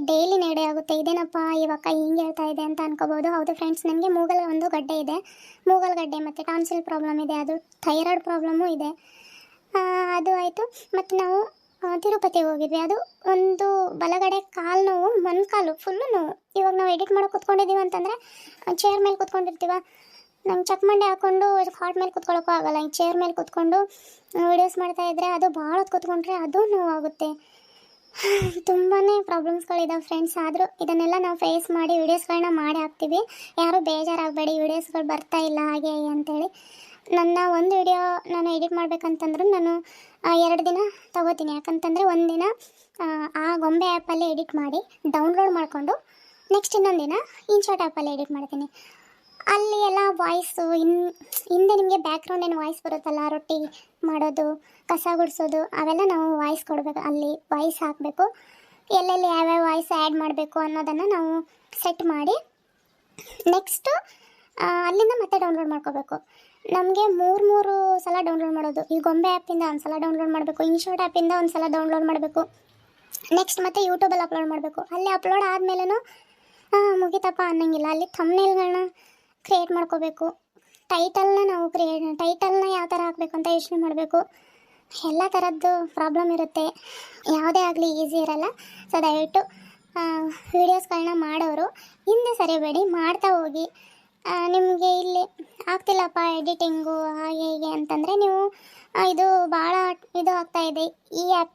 ಡೈಲಿ ನೆಗಡಿ ಆಗುತ್ತೆ. ಇದೇನಪ್ಪ ಇವಾಗ ಹಿಂಗೆ ಹೇಳ್ತಾ ಇದೆ ಅಂತ ಅನ್ಕೋಬೋದು. ಹೌದು ಫ್ರೆಂಡ್ಸ್, ನನಗೆ ಮೂಗಲ್ ಒಂದು ಗಡ್ಡೆ ಇದೆ, ಮೂಗಲ್ ಗಡ್ಡೆ ಮತ್ತು ಟಾನ್ಸಿಲ್ ಪ್ರಾಬ್ಲಮ್ ಇದೆ, ಅದು ಥೈರಾಯ್ಡ್ ಪ್ರಾಬ್ಲಮ್ಮು ಇದೆ. ಅದು ಆಯಿತು. ಮತ್ತು ನಾವು ತಿರುಪತಿಗೆ ಹೋಗಿದ್ವಿ. ಅದು ಒಂದು ಬಲಗಡೆ ಕಾಲು ನೋವು, ಮೊಣಕಾಲು ಫುಲ್ಲು ನೋವು. ಇವಾಗ ನಾವು ಎಡಿಟ್ ಮಾಡೋಕೆ ಕೂತ್ಕೊಂಡಿದ್ದೀವಿ ಅಂತಂದರೆ ಚೇರ್ ಮೇಲೆ ಕೂತ್ಕೊಂಡಿರ್ತೀವ, ನಂಗೆ ಚಕ್ಮಂಡೆ ಹಾಕ್ಕೊಂಡು ಹಾಟ್ ಮೇಲೆ ಕೂತ್ಕೊಳ್ಳೋಕ್ಕೂ ಆಗೋಲ್ಲ. ಈ ಚೇರ್ ಮೇಲೆ ಕೂತ್ಕೊಂಡು ವೀಡಿಯೋಸ್ ಮಾಡ್ತಾಯಿದ್ರೆ ಅದು ಭಾಳ ಹೊತ್ತು ಕೂತ್ಕೊಂಡ್ರೆ ಅದು ನೋವಾಗುತ್ತೆ. ತುಂಬಾ ಪ್ರಾಬ್ಲಮ್ಸ್ಗಳಿದಾವೆ ಫ್ರೆಂಡ್ಸ್. ಆದರೂ ಇದನ್ನೆಲ್ಲ ನಾವು ಫೇಸ್ ಮಾಡಿ ವೀಡಿಯೋಸ್ಗಳನ್ನ ಮಾಡಿ ಹಾಕ್ತೀವಿ. ಯಾರೂ ಬೇಜಾರಾಗಬೇಡಿ, ವೀಡಿಯೋಸ್ಗಳು ಬರ್ತಾ ಇಲ್ಲ ಹಾಗೆ ಅಂತೇಳಿ. ನನ್ನ ಒಂದು ವಿಡಿಯೋ ನಾನು ಎಡಿಟ್ ಮಾಡಬೇಕಂತಂದ್ರೂ ನಾನು 2 ದಿನ ತಗೋತೀನಿ. ಯಾಕಂತಂದರೆ ಒಂದಿನ ಆ ಗೊಂಬೆ ಆ್ಯಪಲ್ಲಿ ಎಡಿಟ್ ಮಾಡಿ ಡೌನ್ಲೋಡ್ ಮಾಡಿಕೊಂಡು ನೆಕ್ಸ್ಟ್ ಇನ್ನೊಂದು ದಿನ ಇನ್ಶಾಟ್ ಆ್ಯಪಲ್ಲಿ ಎಡಿಟ್ ಮಾಡ್ತೀನಿ. ಅಲ್ಲಿ ಎಲ್ಲ ವಾಯ್ಸು ಹಿಂದೆ ನಿಮಗೆ ಬ್ಯಾಕ್ಗ್ರೌಂಡ್ ಏನು ವಾಯ್ಸ್ ಬರುತ್ತಲ್ಲ, ರೊಟ್ಟಿ ಮಾಡೋದು, ಕಸ ಗುಡಿಸೋದು, ಅವೆಲ್ಲ ನಾವು ವಾಯ್ಸ್ ಕೊಡಬೇಕು. ಅಲ್ಲಿ ವಾಯ್ಸ್ ಹಾಕಬೇಕು. ಎಲ್ಲೆಲ್ಲಿ ಯಾವ್ಯಾವ ವಾಯ್ಸ್ ಆ್ಯಡ್ ಮಾಡಬೇಕು ಅನ್ನೋದನ್ನು ನಾವು ಸೆಟ್ ಮಾಡಿ ನೆಕ್ಸ್ಟು ಅಲ್ಲಿಂದ ಮತ್ತೆ ಡೌನ್ಲೋಡ್ ಮಾಡ್ಕೋಬೇಕು. ನಮಗೆ ಮೂರು ಸಲ ಡೌನ್ಲೋಡ್ ಮಾಡೋದು. ಈ ಗೊಂಬೆ ಆ್ಯಪಿಂದ ಒಂದು ಸಲ ಡೌನ್ಲೋಡ್ ಮಾಡಬೇಕು, ಇನ್ಶಾಟ್ ಆ್ಯಪಿಂದ ಒಂದು ಸಲ ಡೌನ್ಲೋಡ್ ಮಾಡಬೇಕು, ನೆಕ್ಸ್ಟ್ ಮತ್ತೆ ಯೂಟ್ಯೂಬಲ್ಲಿ ಅಪ್ಲೋಡ್ ಮಾಡಬೇಕು. ಅಲ್ಲಿ ಅಪ್ಲೋಡ್ ಆದಮೇಲೂ ಮುಗಿತಪ್ಪ ಅನ್ನೋಂಗಿಲ್ಲ. ಅಲ್ಲಿ ಥಂಬ್ನೇಲ್ಗಳನ್ನ ಕ್ರಿಯೇಟ್ ಮಾಡ್ಕೋಬೇಕು. ಟೈಟಲ್ನ ಯಾವ ಥರ ಹಾಕಬೇಕು ಅಂತ ಯೋಚನೆ ಮಾಡಬೇಕು. ಎಲ್ಲ ಥರದ್ದು ಪ್ರಾಬ್ಲಮ್ ಇರುತ್ತೆ. ಯಾವುದೇ ಆಗಲಿ ಈಸಿ ಇರಲ್ಲ. ಸೊ ದಯವಿಟ್ಟು ವೀಡಿಯೋಸ್ಗಳನ್ನ ಮಾಡೋರು ಹಿಂದೆ ಸರಿಬೇಡಿ, ಮಾಡ್ತಾ ಹೋಗಿ. ನಿಮಗೆ ಇಲ್ಲಿ ಆಗ್ತಿಲ್ಲಪ್ಪ ಎಡಿಟಿಂಗು ಹಾಗೆ ಹೀಗೆ ಅಂತಂದರೆ ನೀವು ಇದು ಭಾಳ ಇದು ಆಗ್ತಾಯಿದೆ ಈ ಆ್ಯಪ್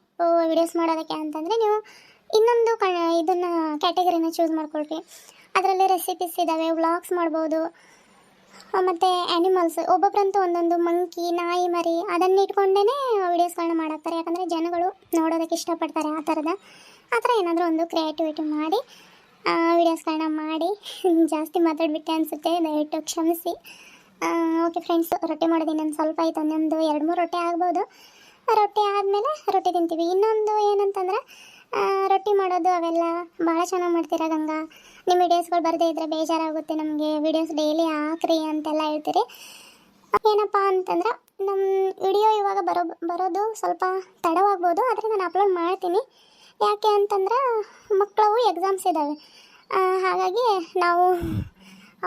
ವೀಡಿಯೋಸ್ ಮಾಡೋದಕ್ಕೆ ಅಂತಂದರೆ ನೀವು ಇನ್ನೊಂದು ಇದನ್ನು ಕ್ಯಾಟಗರಿನ ಚೂಸ್ ಮಾಡ್ಕೊಳ್ರಿ. ಅದರಲ್ಲಿ ರೆಸಿಪೀಸ್ ಇದ್ದಾವೆ, ವ್ಲಾಗ್ಸ್ ಮಾಡ್ಬೋದು. ಮತ್ತು ಆ್ಯನಿಮಲ್ಸ್ ಒಬ್ಬೊಬ್ಬರಂತೂ ಒಂದೊಂದು ಮಂಕಿ, ನಾಯಿ, ಮರಿ ಅದನ್ನು ಇಟ್ಕೊಂಡೇ ವೀಡಿಯೋಸ್ಗಳನ್ನ ಮಾಡಾಕ್ತಾರೆ. ಯಾಕಂದರೆ ಜನಗಳು ನೋಡೋದಕ್ಕೆ ಇಷ್ಟಪಡ್ತಾರೆ. ಆ ಥರ ಏನಾದರೂ ಒಂದು ಕ್ರಿಯೇಟಿವಿಟಿ ಮಾಡಿ ವೀಡಿಯೋಸ್ಗಳನ್ನ ಮಾಡಿ. ಜಾಸ್ತಿ ಮಾತಾಡ್ಬಿಟ್ಟೆ ಅನಿಸುತ್ತೆ, ದಯವಿಟ್ಟು ಕ್ಷಮಿಸಿ. ಓಕೆ ಫ್ರೆಂಡ್ಸ್, ರೊಟ್ಟಿ ಮಾಡೋದು ಇನ್ನೊಂದು ಸ್ವಲ್ಪ ಆಯಿತು. ಒಂದೊಂದು 2-3 ರೊಟ್ಟಿ ಆಗ್ಬೋದು. ರೊಟ್ಟಿ ಆದಮೇಲೆ ರೊಟ್ಟಿ ತಿಂತೀವಿ. ಇನ್ನೊಂದು ಏನಂತಂದರೆ ರೊಟ್ಟಿ ಮಾಡೋದು ಅವೆಲ್ಲ ಭಾಳ ಚೆನ್ನಾಗಿ ಮಾಡ್ತೀರಾ ಗಂಗಾ. ನಿಮ್ಮ ವೀಡಿಯೋಸ್ಗಳು ಬರದೇ ಇದ್ದರೆ ಬೇಜಾರಾಗುತ್ತೆ ನಮಗೆ, ವೀಡಿಯೋಸ್ ಡೈಲಿ ಹಾಕ್ರಿ ಅಂತೆಲ್ಲ ಹೇಳ್ತೀರಿ. ಏನಪ್ಪ ಅಂತಂದ್ರೆ ನಮ್ಮ ವಿಡಿಯೋ ಇವಾಗ ಬರೋದು ಸ್ವಲ್ಪ ತಡವಾಗ್ಬೋದು, ಆದರೆ ನಾನು ಅಪ್ಲೋಡ್ ಮಾಡ್ತೀನಿ. ಯಾಕೆ ಅಂತಂದ್ರೆ ಮಕ್ಕಳು ಎಕ್ಸಾಮ್ಸ್ ಇದ್ದಾವೆ. ಹಾಗಾಗಿ ನಾವು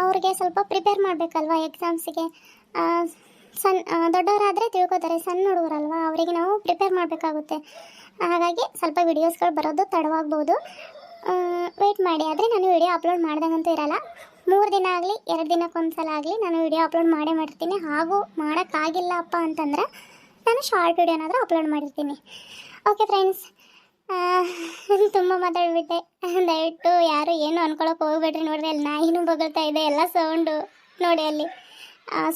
ಅವ್ರಿಗೆ ಸ್ವಲ್ಪ ಪ್ರಿಪೇರ್ ಮಾಡಬೇಕಲ್ವ ಎಕ್ಸಾಮ್ಸಿಗೆ. ದೊಡ್ಡವರಾದರೆ ತಿಳ್ಕೊತಾರೆ, ಸಣ್ಣ ಹುಡುಗರಲ್ವ, ಅವರಿಗೆ ನಾವು ಪ್ರಿಪೇರ್ ಮಾಡಬೇಕಾಗುತ್ತೆ. ಹಾಗಾಗಿ ಸ್ವಲ್ಪ ವೀಡಿಯೋಸ್ಗಳು ಬರೋದು ತಡವಾಗ್ಬೋದು. ವೆಯ್ಟ್ ಮಾಡಿ. ಆದರೆ ನಾನು ವಿಡಿಯೋ ಅಪ್ಲೋಡ್ ಮಾಡ್ದಂಗಂತೂ ಇರಲ್ಲ. 3 ದಿನ ಆಗಲಿ 2 ದಿನಕ್ಕೊಂದು ಸಲ ಆಗಲಿ ನಾನು ವಿಡಿಯೋ ಅಪ್ಲೋಡ್ ಮಾಡಿರ್ತೀನಿ. ಹಾಗೂ ಮಾಡೋಕ್ಕಾಗಿಲ್ಲಪ್ಪ ಅಂತಂದರೆ ನಾನು ಶಾರ್ಟ್ ವಿಡಿಯೋನಾದರೂ ಅಪ್ಲೋಡ್ ಮಾಡಿರ್ತೀನಿ. ಓಕೆ ಫ್ರೆಂಡ್ಸ್, ತುಂಬ ಮಾತಾಡ್ಬಿಟ್ಟೆ. ದಯವಿಟ್ಟು ಯಾರು ಏನು ಅಂದ್ಕೊಳಕ್ಕೆ ಹೋಗ್ಬೇಡ್ರಿ. ನೋಡಿರಿ, ಅಲ್ಲಿ ನಾಯಿನೂ ಬಗಳ್ತಾ ಇದೆ, ಎಲ್ಲ ಸೌಂಡು ನೋಡಿ, ಅಲ್ಲಿ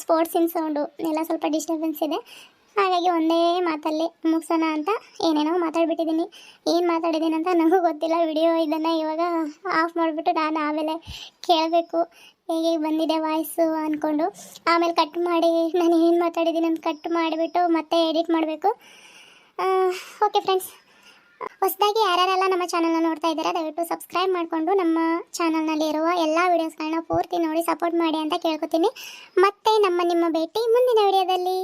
ಸ್ಪೋರ್ಟ್ಸಿನ ಸೌಂಡು ಎಲ್ಲ ಸ್ವಲ್ಪ ಡಿಸ್ಟರ್ಬೆನ್ಸ್ ಇದೆ. ಹಾಗಾಗಿ ಒಂದೇ ಮಾತಲ್ಲಿ ಮುಗಿಸೋಣ ಅಂತ ಏನೇನೋ ಮಾತಾಡ್ಬಿಟ್ಟಿದ್ದೀನಿ. ಏನು ಮಾತಾಡಿದ್ದೀನಿ ಅಂತ ನನಗೂ ಗೊತ್ತಿಲ್ಲ. ವಿಡಿಯೋ ಇದನ್ನು ಇವಾಗ ಆಫ್ ಮಾಡಿಬಿಟ್ಟು ನಾನು ಆಮೇಲೆ ಕೇಳಬೇಕು ಹೇಗೆ ಬಂದಿದೆ ವಾಯ್ಸು ಅಂದ್ಕೊಂಡು. ಆಮೇಲೆ ಕಟ್ ಮಾಡಿ ನಾನು ಏನು ಮಾತಾಡಿದ್ದೀನಿ ಅಂತ ಕಟ್ ಮಾಡಿಬಿಟ್ಟು ಮತ್ತೆ ಎಡಿಟ್ ಮಾಡಬೇಕು. ಓಕೆ ಫ್ರೆಂಡ್ಸ್, ಹೊಸದಾಗಿ ಯಾರ್ಯಾರೆಲ್ಲ ನಮ್ಮ ಚಾನಲ್ನ ನೋಡ್ತಾ ಇದ್ದಾರೆ ದಯವಿಟ್ಟು ಸಬ್ಸ್ಕ್ರೈಬ್ ಮಾಡಿಕೊಂಡು ನಮ್ಮ ಚಾನಲ್ನಲ್ಲಿ ಇರುವ ಎಲ್ಲ ವೀಡಿಯೋಸ್ಗಳನ್ನ ಪೂರ್ತಿ ನೋಡಿ ಸಪೋರ್ಟ್ ಮಾಡಿ ಅಂತ ಕೇಳ್ಕೊತೀನಿ. ಮತ್ತೆ ನಿಮ್ಮ ಭೇಟಿ ಮುಂದಿನ ವಿಡಿಯೋದಲ್ಲಿ.